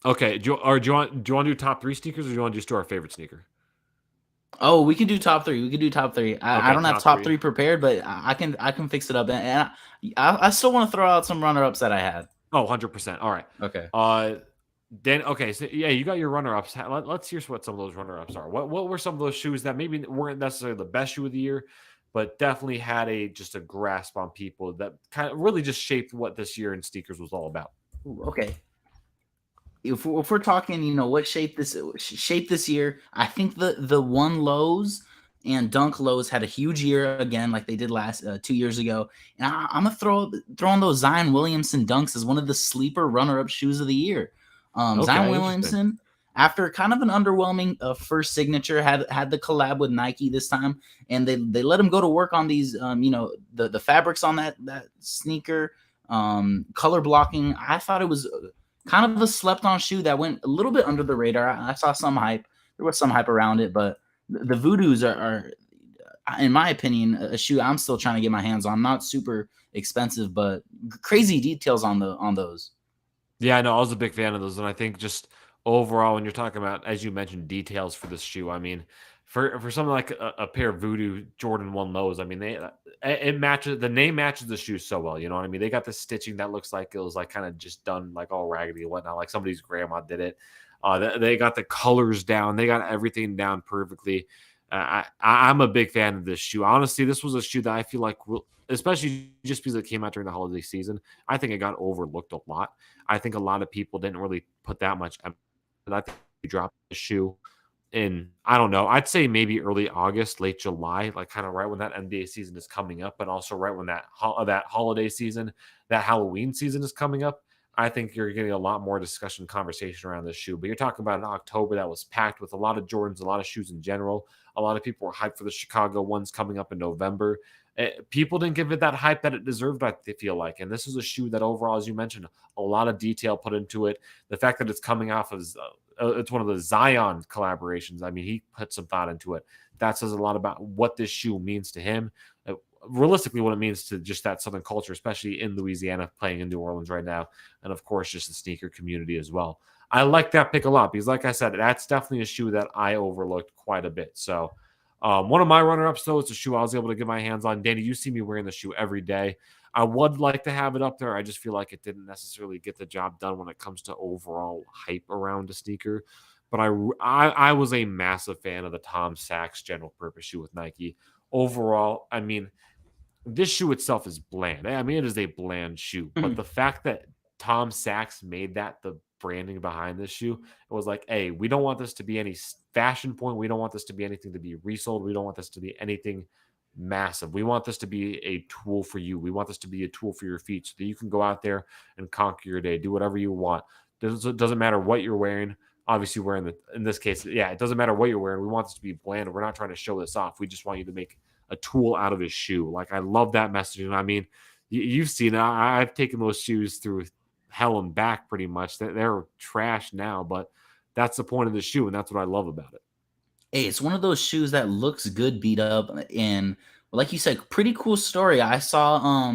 Okay, do you want to do top three sneakers, or do you want to just do our favorite sneaker? Oh, we can do top three. We can do top three. I Okay, don't have top top three. three prepared, but I can fix it up, and I still want to throw out some runner ups that I had. Oh, 100%. All right. Okay. Then okay, so yeah, you got your runner-ups. Let's hear what some of those runner-ups are. What were some of those shoes that maybe weren't necessarily the best shoe of the year, but definitely had a grasp on people that kind of really just shaped what this year in sneakers was all about? Ooh, okay. If we're talking, what shape this year, I think the one lows and dunk lows had a huge year again, like they did last 2 years ago. And I'm gonna throw on those Zion Williamson dunks as one of the sleeper runner up shoes of the year. Zion Okay, interesting. Williamson, after kind of an underwhelming first signature, had the collab with Nike this time, and they let him go to work on these, the fabrics on that sneaker, color blocking. I thought it was kind of a slept on shoe that went a little bit under the radar. I saw some hype. There was some hype around it, but the Voodoos are, in my opinion, a shoe I'm still trying to get my hands on. Not super expensive, but crazy details on those. Yeah, no, I was a big fan of those, and I think just overall, when you're talking about, as you mentioned, details for this shoe, I mean, for something like a pair of Voodoo Jordan One lows, I mean, it matches the name matches the shoe so well. You know what I mean? They got the stitching that looks like it was like kind of just done like all raggedy and whatnot, like somebody's grandma did it. They got the colors down, they got everything down perfectly. I'm a big fan of this shoe. Honestly, this was a shoe that I feel like will, especially just because it came out during the holiday season, I think it got overlooked a lot. I think a lot of people didn't really put that much emphasis. I think we dropped the shoe in, I don't know, I'd say maybe early August, late July, like kind of right when that NBA season is coming up, but also right when that holiday season, that Halloween season is coming up. I think you're getting a lot more discussion, conversation around this shoe. But you're talking about an October that was packed with a lot of Jordans, a lot of shoes in general. A lot of people were hyped for the Chicago ones coming up in November. People didn't give it that hype that it deserved, I feel like. And this is a shoe that overall, as you mentioned, a lot of detail put into it. The fact that it's coming off of, it's one of the Zion collaborations. I mean, he put some thought into it. That says a lot about what this shoe means to him. Realistically, what it means to just that Southern culture, especially in Louisiana, playing in New Orleans right now. And of course, just the sneaker community as well. I like that pick a lot because, like I said, that's definitely a shoe that I overlooked quite a bit. So, one of my runner-ups, though, is a shoe I was able to get my hands on. Danny, you see me wearing the shoe every day. I would like to have it up there. I just feel like it didn't necessarily get the job done when it comes to overall hype around a sneaker. But I was a massive fan of the Tom Sachs general purpose shoe with Nike. Overall, I mean, this shoe itself is bland. I mean, it is a bland shoe, but the fact that Tom Sachs made that the branding behind this shoe, it was like, hey, we don't want this to be any fashion point. We don't want this to be anything to be resold. We don't want this to be anything massive. We want this to be a tool for you. We want this to be a tool for your feet so that you can go out there and conquer your day, do whatever you want. Doesn't matter what you're wearing. Obviously, wearing in this case, yeah, it doesn't matter what you're wearing. We want this to be bland. We're not trying to show this off. We just want you to make a tool out of his shoe. Like, I love that messaging. I mean, you've seen it. I've taken those shoes through hell and back pretty much. They're trash now, but that's the point of the shoe, and that's what I love about it. Hey, it's one of those shoes that looks good beat up, and like you said, pretty cool story. I saw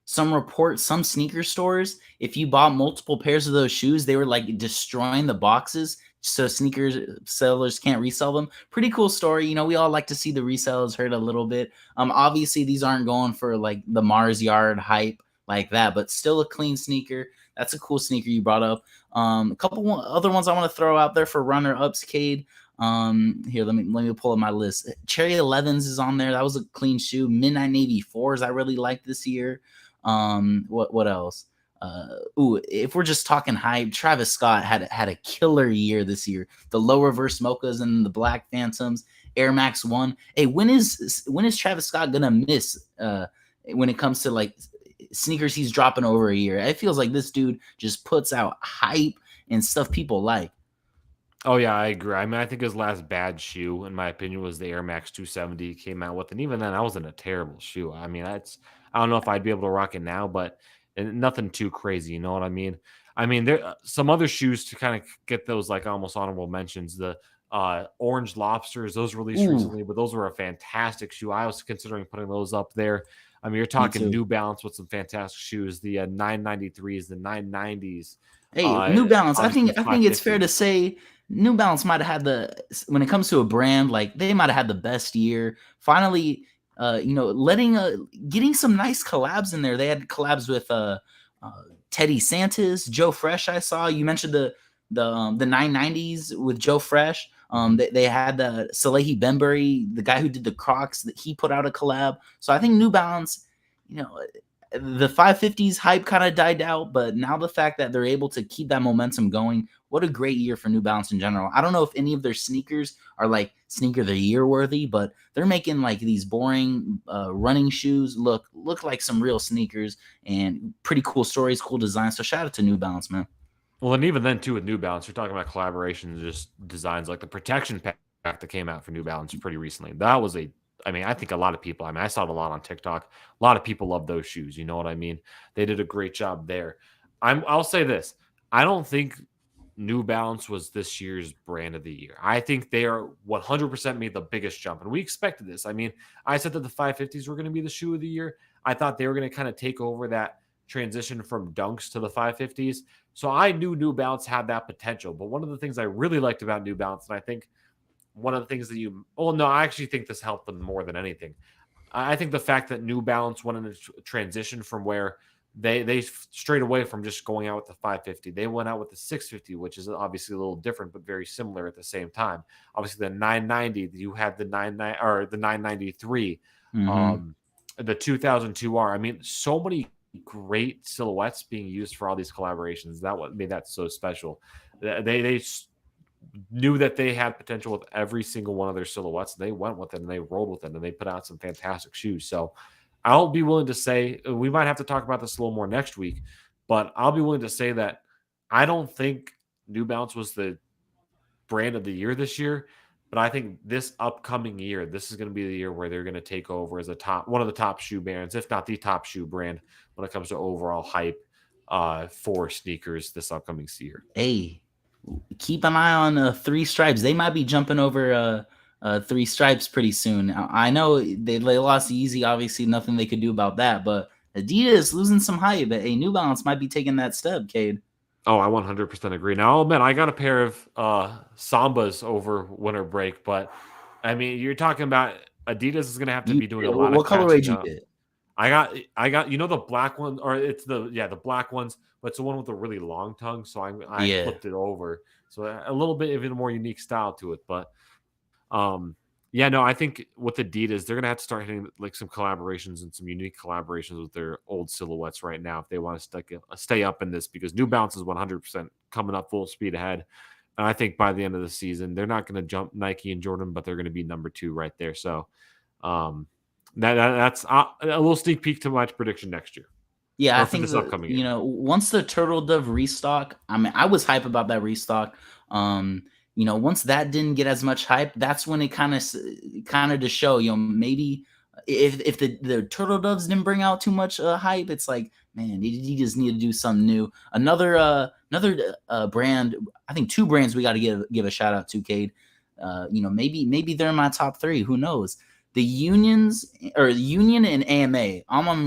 some reports, some sneaker stores, if you bought multiple pairs of those shoes, they were like destroying the boxes so sneakers sellers can't resell them. Pretty cool story. We all like to see the resellers hurt a little bit. Obviously these aren't going for like the Mars Yard hype like that, but still a clean sneaker. That's a cool sneaker you brought up. A couple other ones I want to throw out there for runner ups, Cade. Here, let me pull up my list. Cherry 11s is on there. That was a clean shoe. Midnight Navy 4s I really liked this year. What else? If we're just talking hype, Travis Scott had a killer year this year. The low reverse mochas and the black phantoms, Air Max 1. Hey, when is Travis Scott gonna miss when it comes to like sneakers he's dropping over a year. It feels like this dude just puts out hype and stuff people like. Oh yeah, I agree. I mean, I think his last bad shoe, in my opinion, was the Air Max 270 he came out with, and even then, that wasn't a terrible shoe. I mean, that's I don't know if I'd be able to rock it now, but nothing too crazy. You know what I mean? I mean, there some other shoes to kind of get those like almost honorable mentions. The orange lobsters, those released Ooh, recently, but those were a fantastic shoe. I was considering putting those up there. I mean, you're me talking too. New Balance with some fantastic shoes. The 993s, the 990s, Hey, New Balance. I obviously think the I think it's fair 550s. to say New Balance might have had the when it comes to a brand like they might have had the best year. Finally, letting getting some nice collabs in there. They had collabs with uh Teddy Santis, Joe Fresh. I saw you mentioned the 990s with Joe Fresh. They had the Salehi Bembury, the guy who did the Crocs, that he put out a collab. So I think New Balance, you know, the 550s hype kind of died out, but now the fact that they're able to keep that momentum going, what a great year for New Balance in general. I don't know if any of their sneakers are like sneaker of the year worthy, but they're making like these boring running shoes look like some real sneakers and pretty cool stories, cool designs. So shout out to New Balance, man. Well, and even then too with New Balance, you're talking about collaborations, just designs like the protection pack that came out for New Balance pretty recently. That was a I mean, I think a lot of people, I mean, I saw it a lot on TikTok. A lot of people love those shoes. You know what I mean? They did a great job there. I'll say this. I don't think New Balance was this year's brand of the year. I think they are 100% made the biggest jump. And we expected this. I mean, I said that the 550s were going to be the shoe of the year. I thought they were going to kind of take over that transition from dunks to the 550s. So I knew New Balance had that potential. But one of the things I really liked about New Balance, and I think one of the things that no, I actually think this helped them more than anything. I think the fact that New Balance went in a transition from where they strayed away from just going out with the 550. They went out with the 650, which is obviously a little different, but very similar at the same time. Obviously, the 990, you had the 99 or the 993, Mm-hmm. um, the 2002R. I mean, so many great silhouettes being used for all these collaborations. That what made that so special. They knew that they had potential with every single one of their silhouettes. They went with it and they rolled with it and they put out some fantastic shoes. So I'll be willing to say we might have to talk about this a little more next week, but I'll be willing to say that I don't think New Balance was the brand of the year this year, but I think this upcoming year, this is going to be the year where they're going to take over as one of the top shoe brands, if not the top shoe brand when it comes to overall hype for sneakers this upcoming year. Hey, keep an eye on Three Stripes. They might be jumping over Three Stripes pretty soon. I know they lost Easy. Obviously, nothing they could do about that. But Adidas losing some hype. But hey, New Balance might be taking that step, Cade. Oh, I 100% agree. Now, I'll admit, I got a pair of Sambas over winter break, but I mean, you're talking about Adidas is going to have to You be doing a did. lot of What colorway catching did you up. get? The black one, or it's the black ones, but it's the one with the really long tongue. So I Yeah, flipped it over, so a little bit of a more unique style to it. But um, yeah, no, I think with Adidas, they're gonna have to start hitting like some collaborations and some unique collaborations with their old silhouettes right now if they want to stay up in this because New Balance is 100% coming up full speed ahead. And I think by the end of the season, they're not going to jump Nike and Jordan, but they're going to be number two right there. So um, that's a little sneak peek to my prediction next year yeah. I or for think this upcoming year. once the Turtle Dove restock, I mean, I was hype about that restock. Once that didn't get as much hype, that's when it kind of to show, maybe if the Turtle Doves didn't bring out too much hype, it's like, man, you just need to do something new. Another brand, I think two brands we got to give a shout out to, Cade. Maybe they're in my top three. Who knows? The Union and AMA,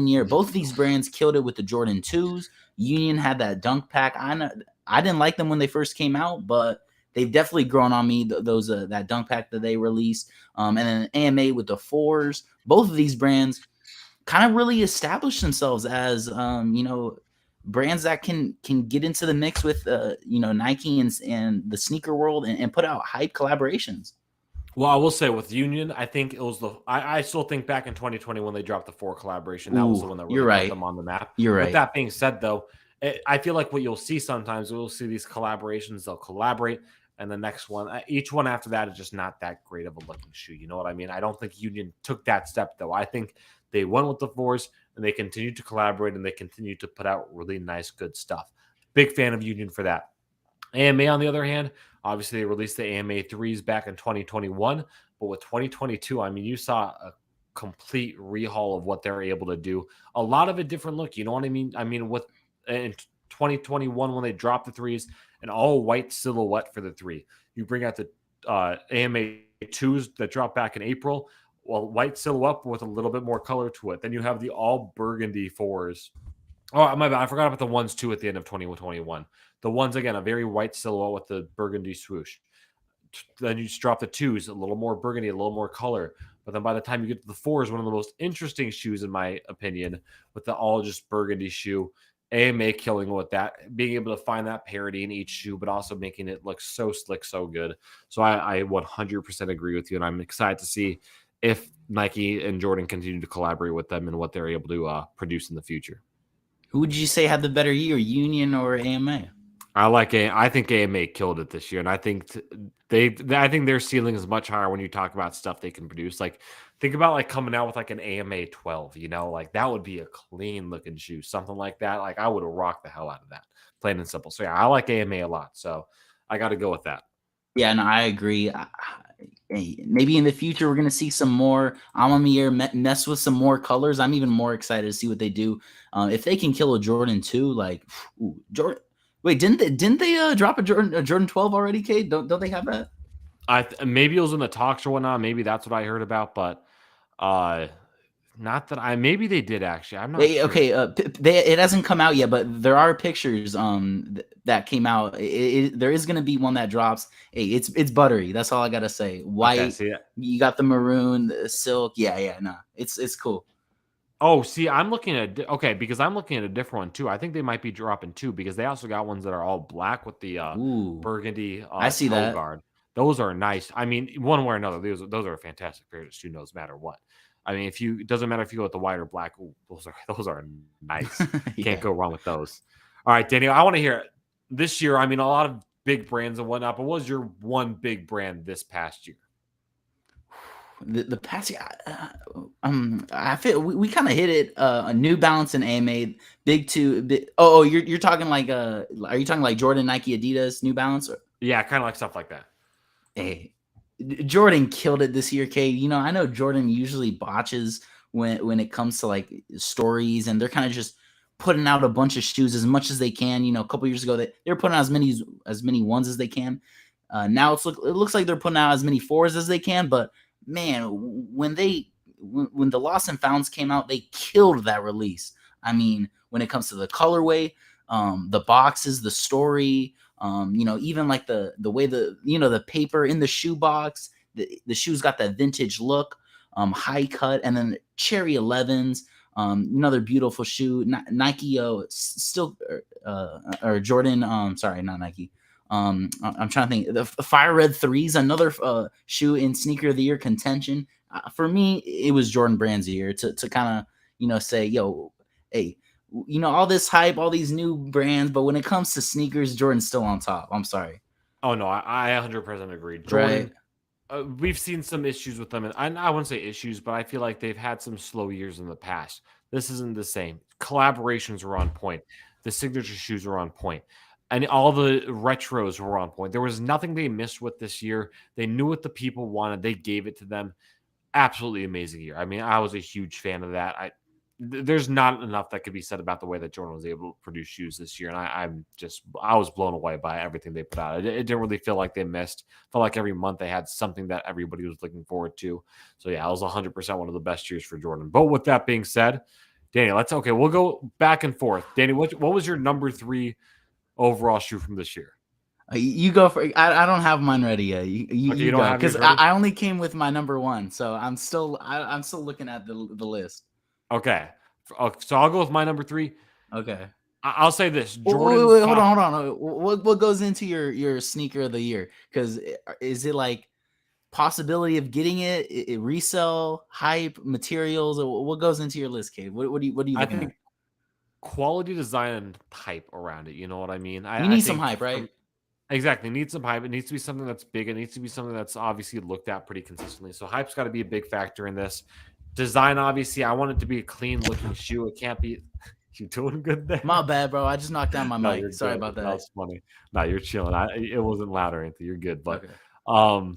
Year, Mhm. both of these brands killed it with the Jordan 2s. Union had that dunk pack. I didn't like them when they first came out, but they've definitely grown on me. Those that dunk pack that they released, and then AMA with the 4s. Both of these brands kind of really established themselves as brands that can get into the mix with Nike and the sneaker world and put out hype collaborations. Well, I will say with Union, I think it was I still think back in 2020 when they dropped the four collaboration, that was the Ooh, one that you're really put right. them on the map. You're With right. that being said, though, I feel like what you'll see sometimes, we'll see these collaborations, they'll collaborate, and the next one, each one after that is just not that great of a looking shoe. You know what I mean? I don't think Union took that step, though. I think they went with the fours, and and they continue to collaborate and they continue to put out really nice, good stuff. Big fan of Union for that. AMA, on the other hand, obviously they released the AMA threes back in 2021, but with 2022, I mean, you saw a complete rehaul of what they're able to do. A lot of a different look. You know what I mean? I mean, with in 2021 when they dropped the threes, an all white silhouette for the three. You bring out the AMA twos that dropped back in April. Well, white silhouette with a little bit more color to it. Then you have the all burgundy fours. Oh, my bad. I forgot about the ones too at the end of 2021. The ones again, a very white silhouette with the burgundy swoosh. Then you just drop the twos, a little more burgundy, a little more color. But then by the time you get to the fours, one of the most interesting shoes, in my opinion, with the all just burgundy shoe. AMA killing with that, being able to find that parity in each shoe, but also making it look so slick, so good. So I 100% agree with you, and I'm excited to see if Nike and Jordan continue to collaborate with them and what they're able to produce in the future. Who would you say had the better year, Union or AMA? I think AMA killed it this year, and I think I think their ceiling is much higher when you talk about stuff they can produce. Like, think about like coming out with like an AMA 12, like that would be a clean looking shoe, something like that. Like I would have rocked the hell out of that, plain and simple. So yeah, I like AMA a lot. So I got to go with that. Yeah, no, I agree. Maybe in the future we're gonna see some more Amamir mess with some more colors. I'm even more excited to see what they do. If they can kill a Jordan 2, like Jordan. Wait, didn't they drop a Jordan 12 already, Kate? Don't they have that? Maybe it was in the talks or whatnot. Maybe that's what I heard about, but uh, not that maybe they did actually. I'm not sure. Okay, it hasn't come out yet, but there are pictures that came out. There is gonna be one that drops. Hey, it's buttery. That's all I gotta say. White. Okay, see that. You got the maroon, the silk. Yeah, no, it's cool. Oh, see, I'm looking at because I'm looking at a different one too. I think they might be dropping two because they also got ones that are all black with the Ooh, burgundy I see toe that. guard. Those are nice. I mean, one way or another, those are a fantastic pair of shoes, no matter what. I mean, it doesn't matter if you go with the white or black. Ooh, those are nice. Yeah. Can't go wrong with those. All right, Daniel, I want to hear this year. I mean, a lot of big brands and whatnot, but what was your one big brand this past year? The past year, I feel we kind of hit it. A New Balance and AMA, big two. You're talking like are you talking like Jordan, Nike, Adidas, New Balance? Yeah, kind of like stuff like that. Hey, Jordan killed it this year, Kay. I know Jordan usually botches when it comes to like stories, and they're kind of just putting out a bunch of shoes as much as they can. A couple years ago they're putting out as many ones as they can. Now it looks like they're putting out as many fours as they can, but man, when the Lost and Founds came out, they killed that release. I mean, when it comes to the colorway, the boxes, the story, even like the way the paper in the shoe box, the shoes got that vintage look, high cut, and then cherry 11s, another beautiful shoe. Nike, still, or Jordan, sorry, not Nike. I'm trying to think. The Fire Red 3s, another shoe in sneaker of the year contention. For me, it was Jordan Brand's year to kind of say, yo, hey, all this hype, all these new brands, but when it comes to sneakers, Jordan's still on top. I'm sorry. Oh no, I 100% agree. Jordan, Right. we've seen some issues with them, and I wouldn't say issues, but I feel like they've had some slow years in the past. This isn't the same. Collaborations were on point. The signature shoes were on point. And all the retros were on point. There was nothing they missed with this year. They knew what the people wanted. They gave it to them. Absolutely amazing year. I mean, I was a huge fan of that. There's not enough that could be said about the way that Jordan was able to produce shoes this year. And I was blown away by everything they put out. It didn't really feel like they missed. Felt like every month they had something that everybody was looking forward to. So yeah, it was 100% one of the best years for Jordan. But with that being said, Danny, we'll go back and forth. Danny, what was your number 3 overall shoe from this year? You go for. I don't have mine ready yet. You don't go have yours because ready? I only came with my number 1, so I'm still looking at the list. Okay. So I'll go with my number 3. Okay. I'll say this. Jordan. Wait, hold on. What goes into your sneaker of the year? Because is it like possibility of getting it, resell, hype, materials, or what goes into your list, Cade? What are you looking at? Quality design and hype around it. You know what I mean? You need some hype, right? Exactly. It needs some hype. It needs to be something that's big. It needs to be something that's obviously looked at pretty consistently. So hype's got to be a big factor in this. Design, obviously, I want it to be a clean looking shoe. It can't be. You doing good My there? bad, bro. I just knocked down my No, mic. you're Sorry good. about That that. was funny. No, you're chilling. It wasn't loud or anything. You're good. But Okay. um,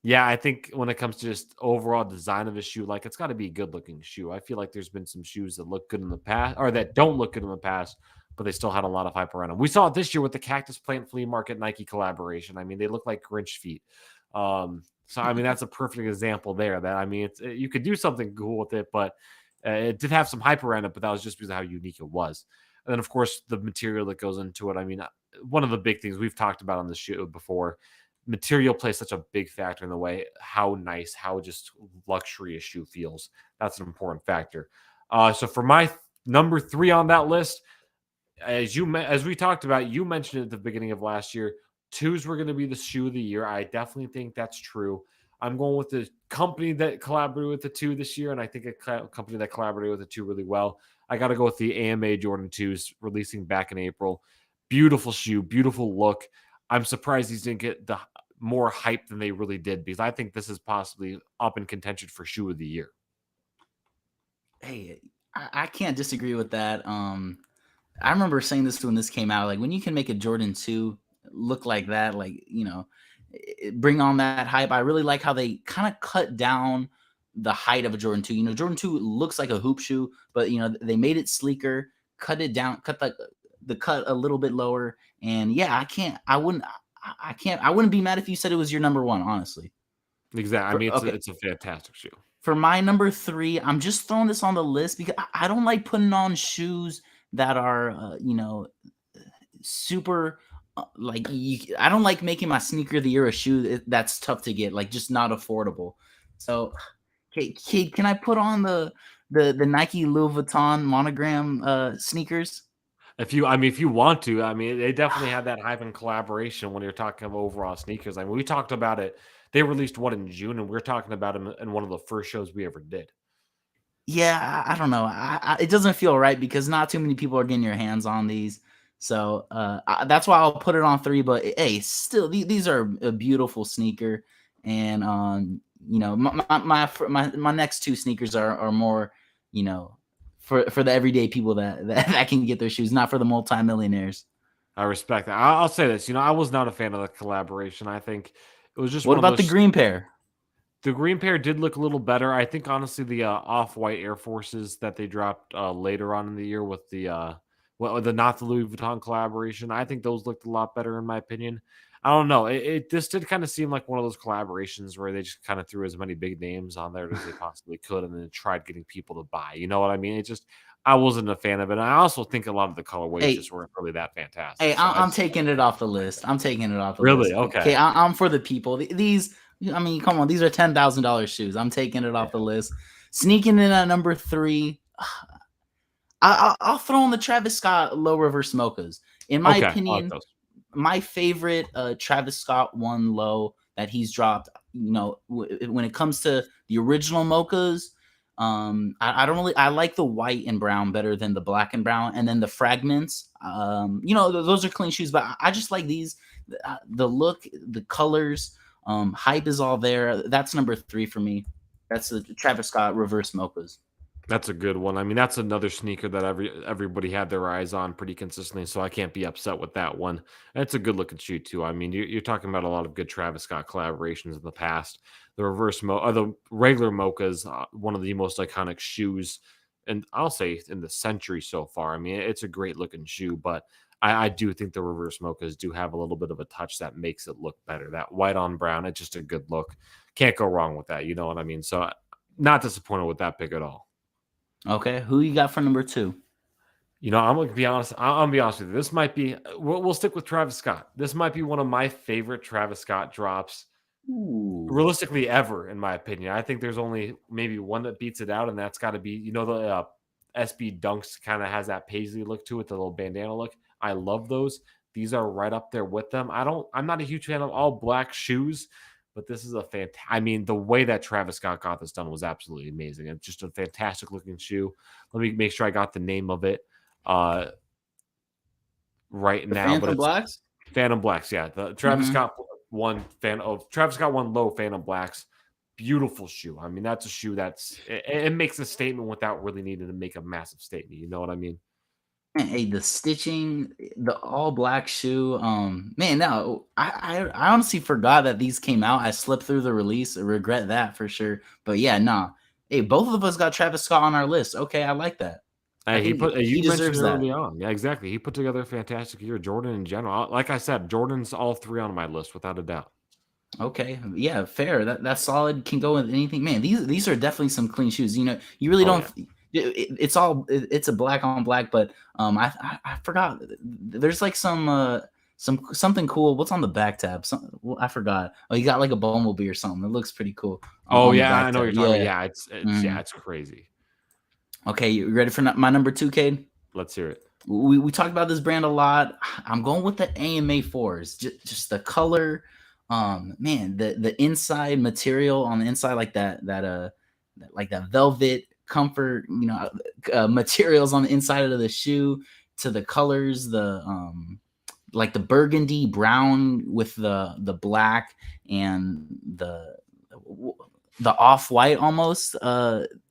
yeah, I think when it comes to just overall design of a shoe, like it's got to be a good looking shoe. I feel like there's been some shoes that look good in the past or that don't look good in the past, but they still had a lot of hype around them. We saw it this year with the Cactus Plant Flea Market Nike collaboration. I mean, they look like Grinch feet. So I mean, that's a perfect example there. That I mean, you could do something cool with it, but it did have some hype around it. But that was just because of how unique it was. And then, of course, the material that goes into it. I mean, one of the big things we've talked about on the show before, material plays such a big factor in the way how nice, how just luxury a shoe feels. That's an important factor. So for my number 3 on that list, as we talked about, you mentioned at the beginning of last year, twos were going to be the shoe of the year. I definitely think that's true. I'm going with the company that collaborated with the two this year, and I think a company that collaborated with the two really well. I got to go with the AMA Jordan 2s releasing back in April. Beautiful shoe, beautiful look. I'm surprised these didn't get the more hype than they really did because I think this is possibly up in contention for shoe of the year. Hey, I can't disagree with that. I remember saying this when this came out. Like when you can make a Jordan 2 look like that, like, bring on that hype. I really like how they kind of cut down the height of a Jordan 2. Jordan 2 looks like a hoop shoe, but they made it sleeker, cut it down, cut the cut a little bit lower. And yeah, I wouldn't be mad if you said it was your number one, honestly. Exactly. I mean, Okay. it's a fantastic shoe. For my number 3, I'm just throwing this on the list because I don't like putting on shoes that are, super, I don't like making my sneaker of the year a shoe that's tough to get, like just not affordable. So, Kate, can I put on the Nike Louis Vuitton monogram sneakers? If you want to, I mean, they definitely had that hype and collaboration when you're talking about overall sneakers. I mean, we talked about it. They released one in June, and we're talking about them in one of the first shows we ever did. Yeah, I don't know. It doesn't feel right because not too many people are getting your hands on these. So that's why I'll put it on 3. But hey, still, these are a beautiful sneaker, and my next 2 sneakers are more, for the everyday people that can get their shoes, not for the multimillionaires. I respect that. I'll say this. I was not a fan of the collaboration. I think it was just What one of about the those. green pair? The green pair did look a little better. I think honestly the off-white Air Forces that they dropped later on in the year with the not the Louis Vuitton collaboration, I think those looked a lot better in my opinion. I don't know. This did kind of seem like one of those collaborations where they just kind of threw as many big names on there as they possibly could and then tried getting people to buy. You know what I mean? I wasn't a fan of it. And I also think a lot of the colorways Hey, just weren't really that fantastic. Hey, So I I'm just taking it off the list. I'm taking it off the really list. okay. Okay, I'm for the people. These, I mean, come on, these are $10,000 shoes. I'm taking it off the list. Sneaking in at number 3, I'll throw in the Travis Scott low reverse mochas. In my Okay, I like opinion, those. my favorite Travis Scott one low that he's dropped. When it comes to the original mochas, I don't really. I like the white and brown better than the black and brown, and then the fragments. Those are clean shoes, but I just like these. The look, the colors, hype is all there. That's number 3 for me. That's the Travis Scott reverse mochas. That's a good one. I mean, that's another sneaker that everybody had their eyes on pretty consistently, so I can't be upset with that one. It's a good looking shoe too. I mean, you're talking about a lot of good Travis Scott collaborations in the past. The regular mochas, one of the most iconic shoes, and I'll say in the century so far. I mean, it's a great looking shoe, but I do think the reverse mochas do have a little bit of a touch that makes it look better. That white on brown, it's just a good look. Can't go wrong with that. You know what I mean? So, not disappointed with that pick at all. Okay, who you got for number 2? I'm gonna be honest. I'm gonna be honest with you. This might be. We'll stick with Travis Scott. This might be one of my favorite Travis Scott drops, Ooh, realistically ever, in my opinion. I think there's only maybe one that beats it out, and that's got to be the SB Dunks kind of has that paisley look to it, the little bandana look. I love those. These are right up there with them. I'm not a huge fan of all black shoes, but this is a fantastic. I mean, the way that Travis Scott got this done was absolutely amazing. It's just a fantastic looking shoe. Let me make sure I got the name of it uh right the now, but Phantom it's Blacks. Phantom Blacks. Yeah, the Mm-hmm. Travis Scott one low Phantom Blacks. beautiful shoe. I mean, that's a shoe it makes a statement without really needing to make a massive statement. You know what I mean? Hey, the stitching, the all black shoe. Man, no, I honestly forgot that these came out. I slipped through the release. I regret that for sure. But yeah, nah. Hey, both of us got Travis Scott on our list. Okay, I like that. I think he You mentioned deserves it that. early on. Yeah, exactly. He put together a fantastic year. Jordan in general. Like I said, Jordan's all three on my list without a doubt. Okay, yeah, fair. That's solid. Can go with anything. Man, these are definitely some clean shoes. You know, you really Oh don't. yeah. It's a black on black, but I forgot. There's like something cool. What's on the back tab? I forgot. Oh, you got like a bumblebee or something. It looks pretty cool Oh on the yeah, I back know what tab. you're talking about. Yeah. Yeah, Mhm. it's crazy. Okay, you ready for my number two, Cade? Let's hear it. We talked about this brand a lot. I'm going with the AMA fours. Just the color, man, the inside material on the inside, like like that velvet comfort, materials on the inside of the shoe, to the colors, the like the burgundy brown with the black and the off white almost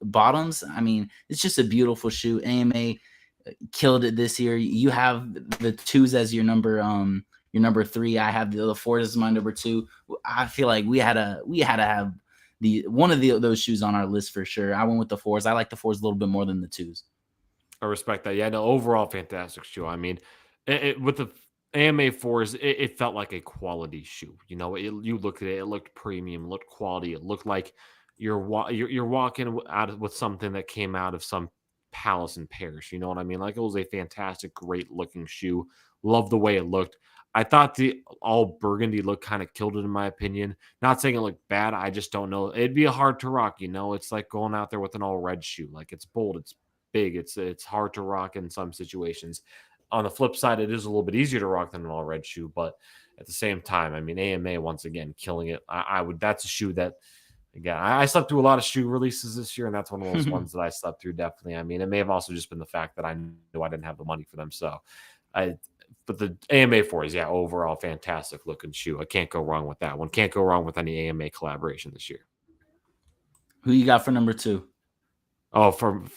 bottoms. I mean, it's just a beautiful shoe. AMA killed it this year. You have the twos as your number three. I have the fours as my number two. I feel like we had to have the one of those shoes on our list for sure. I went with the fours. I like the fours a little bit more than the twos. I respect that. Yeah, no, overall fantastic shoe. I mean, with the AMA fours, it felt like a quality shoe. You know, you look at it, it looked premium, it looked quality. It looked like you're walking with something that came out of some palace in Paris. You know what I mean? Like it was a fantastic, great looking shoe. Love the way it looked. I thought the all burgundy look kind of killed it in my opinion. Not saying it looked bad. I just don't know. It'd be a hard to rock. You know, it's like going out there with an all red shoe. Like it's bold. It's big. It's hard to rock in some situations. On the flip side, it is a little bit easier to rock than an all red shoe, but at the same time, I mean, AMA once again killing it. I would that's a shoe that again I slept through a lot of shoe releases this year, and that's one of those ones that I slept through definitely. I mean, it may have also just been the fact that I knew I didn't have the money for them, so I. But the AMA fours, yeah, overall fantastic looking shoe. I can't go wrong with that one. Can't go wrong with any AMA collaboration this year. Who you got for number two? Oh,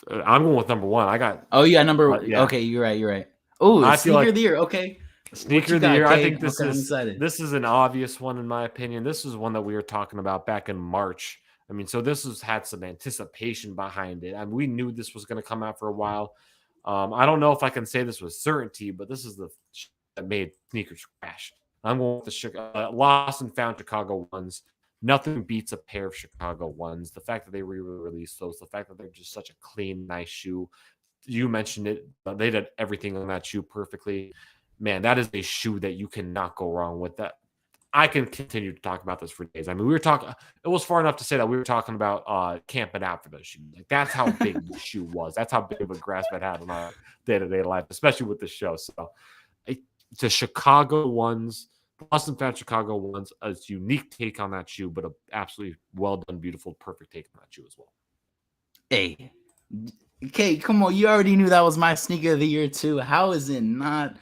I'm going with number one. I got, Oh, yeah, number. yeah, Okay, you're right. You're right. Oh, I it's feel sneaker like of the year. Okay, what sneaker you of the got, year. I Cade? think Okay, I'm excited. this is an obvious one in my opinion. This is one that we were talking about back in March. I mean, so this has had some anticipation behind it. I mean, we knew this was going to come out for a while. I don't know if I can say this with certainty, but this is that made sneakers crash. I'm going with the lost and found Chicago ones. Nothing beats a pair of Chicago ones. The fact that they re-released those, the fact that they're just such a clean, nice shoe. You mentioned it. They did everything on that shoe perfectly. Man, that is a shoe that you cannot go wrong with. That I can continue to talk about this for days. I mean, we were talking. It was far enough to say that we were talking about camping out for those shoes. Like that's how big the shoe was. That's how big of a grasp it had on our day-to-day life, especially with the show. So, the Chicago ones, Boston Fan Chicago ones, a unique take on that shoe, but a absolutely well done, beautiful, perfect take on that shoe as well. Hey, okay, come on. You already knew that was my sneaker of the year too. How is it not?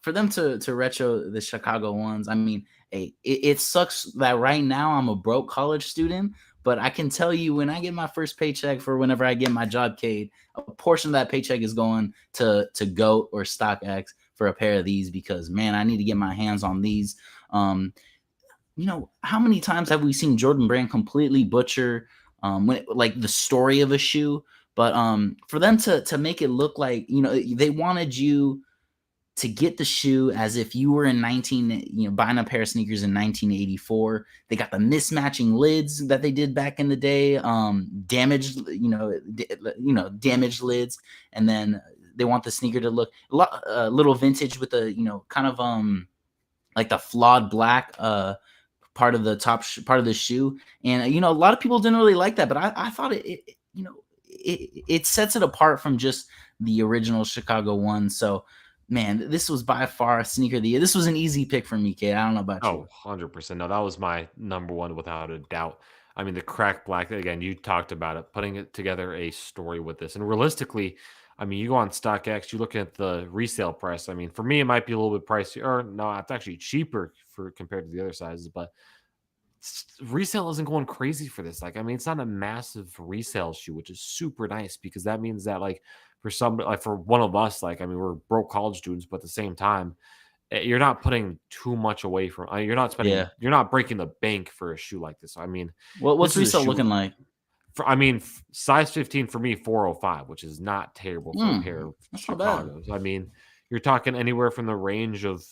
For them to retro the Chicago ones. I mean, hey, it sucks that right now I'm a broke college student, but I can tell you when I get my first paycheck for whenever I get my job, Cade, a portion of that paycheck is going to Goat or StockX for a pair of these because man, I need to get my hands on these. How many times have we seen Jordan Brand completely butcher like the story of a shoe? But for them to make it look like they wanted you to get the shoe as if you were in buying a pair of sneakers in 1984. They got the mismatching lids that they did back in the day, damaged, damaged lids, and then they want the sneaker to look a little vintage with the kind of like the flawed black part of the part of the shoe. And a lot of people didn't really like that, but I thought it sets it apart from just the original Chicago one. So man, this was by far a sneaker of the year. This was an easy pick for me, Kate. I don't know about Oh, you. 100%. No, that was my number one without a doubt. I mean, the crack black, again, you talked about it, putting it together a story with this. And realistically, I mean, you go on StockX, you look at the resale price. I mean, for me, it might be a little bit pricey, or no, it's actually cheaper for compared to the other sizes, but resale isn't going crazy for this. Like, I mean, it's not a massive resale shoe, which is super nice because that means that like for some like for one of us, like I mean, we're broke college students, but at the same time, you're not putting too much away from. You're not spending. Yeah. You're not breaking the bank for a shoe like this. I mean, What's this is a resale shoe looking like? for. I mean, size 15 for me, 405, which is not terrible for a pair of That's not bad. Chicago's. I mean, you're talking anywhere from the range of.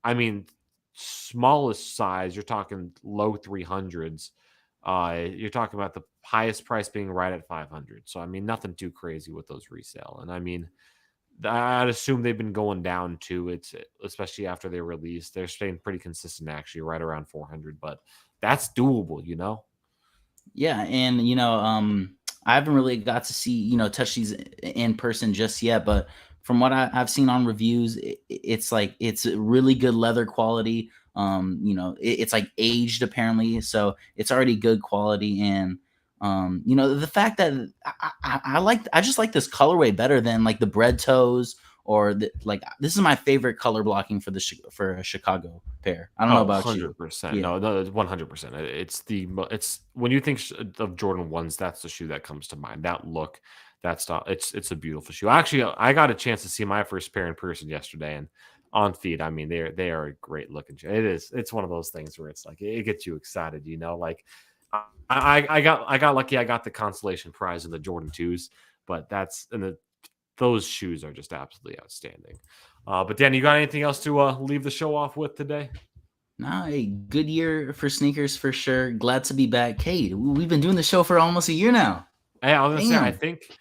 I mean, smallest size, you're talking low 300s. You're talking about the highest price being right at 500. So I mean, nothing too crazy with those resale. And I mean, I'd assume they've been going down too. It's especially after they released, they're staying pretty consistent actually, right around 400. But that's doable, you know. Yeah, and I haven't really got to see touch these in person just yet, but from what I've seen on reviews, it's like it's really good leather quality. It's like aged apparently, so it's already good quality. And the fact that I just like this colorway better than like the bread toes like this is my favorite color blocking for for a Chicago pair. I don't know Oh, about you. 100%. Yeah. No, 100%. It's when you think of Jordan 1s, that's the shoe that comes to mind. That look, that stuff. It's a beautiful shoe. Actually, I got a chance to see my first pair in person yesterday and on feet. I mean, they are a great looking shoe. It's one of those things where it's like it gets you excited, you know, like I got lucky. I got the consolation prize in the Jordan 2s, but those shoes are just absolutely outstanding. But Dan, you got anything else to leave the show off with today? No, a good year for sneakers for sure. Glad to be back. Kate, we've been doing the show for almost a year now. Hey, I was gonna say, I Damn. think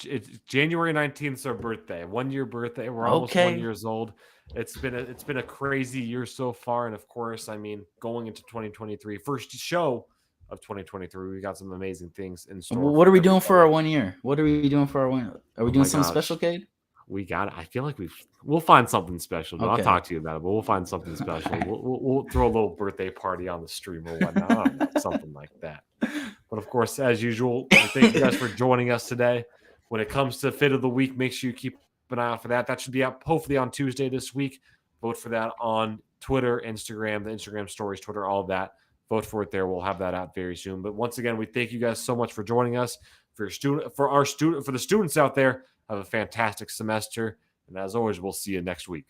it's January 19th is our birthday, 1 year birthday. We're almost one Okay. years old. It's been a crazy year so far, and of course, I mean, going into 2023, first show of 2023, we got some amazing things in store What for are we doing for our everybody. 1 year? What are we doing for our 1? Are we Oh doing my something special, gosh, Kate? we got it. I feel like we'll find something special. But I'll Okay. talk to you about it, but we'll find something special. Alright. We'll throw a little birthday party on the stream or whatnot. I don't know, something like that. But of course, as usual, we thank you guys for joining us today. When it comes to fit of the week, make sure you keep an eye out for that. That should be out hopefully on Tuesday this week. Vote for that on Twitter, Instagram, the Instagram stories, Twitter, all of that. Vote for it there. We'll have that out very soon. But once again, we thank you guys so much for joining us. For the students out there, have a fantastic semester. And as always, we'll see you next week.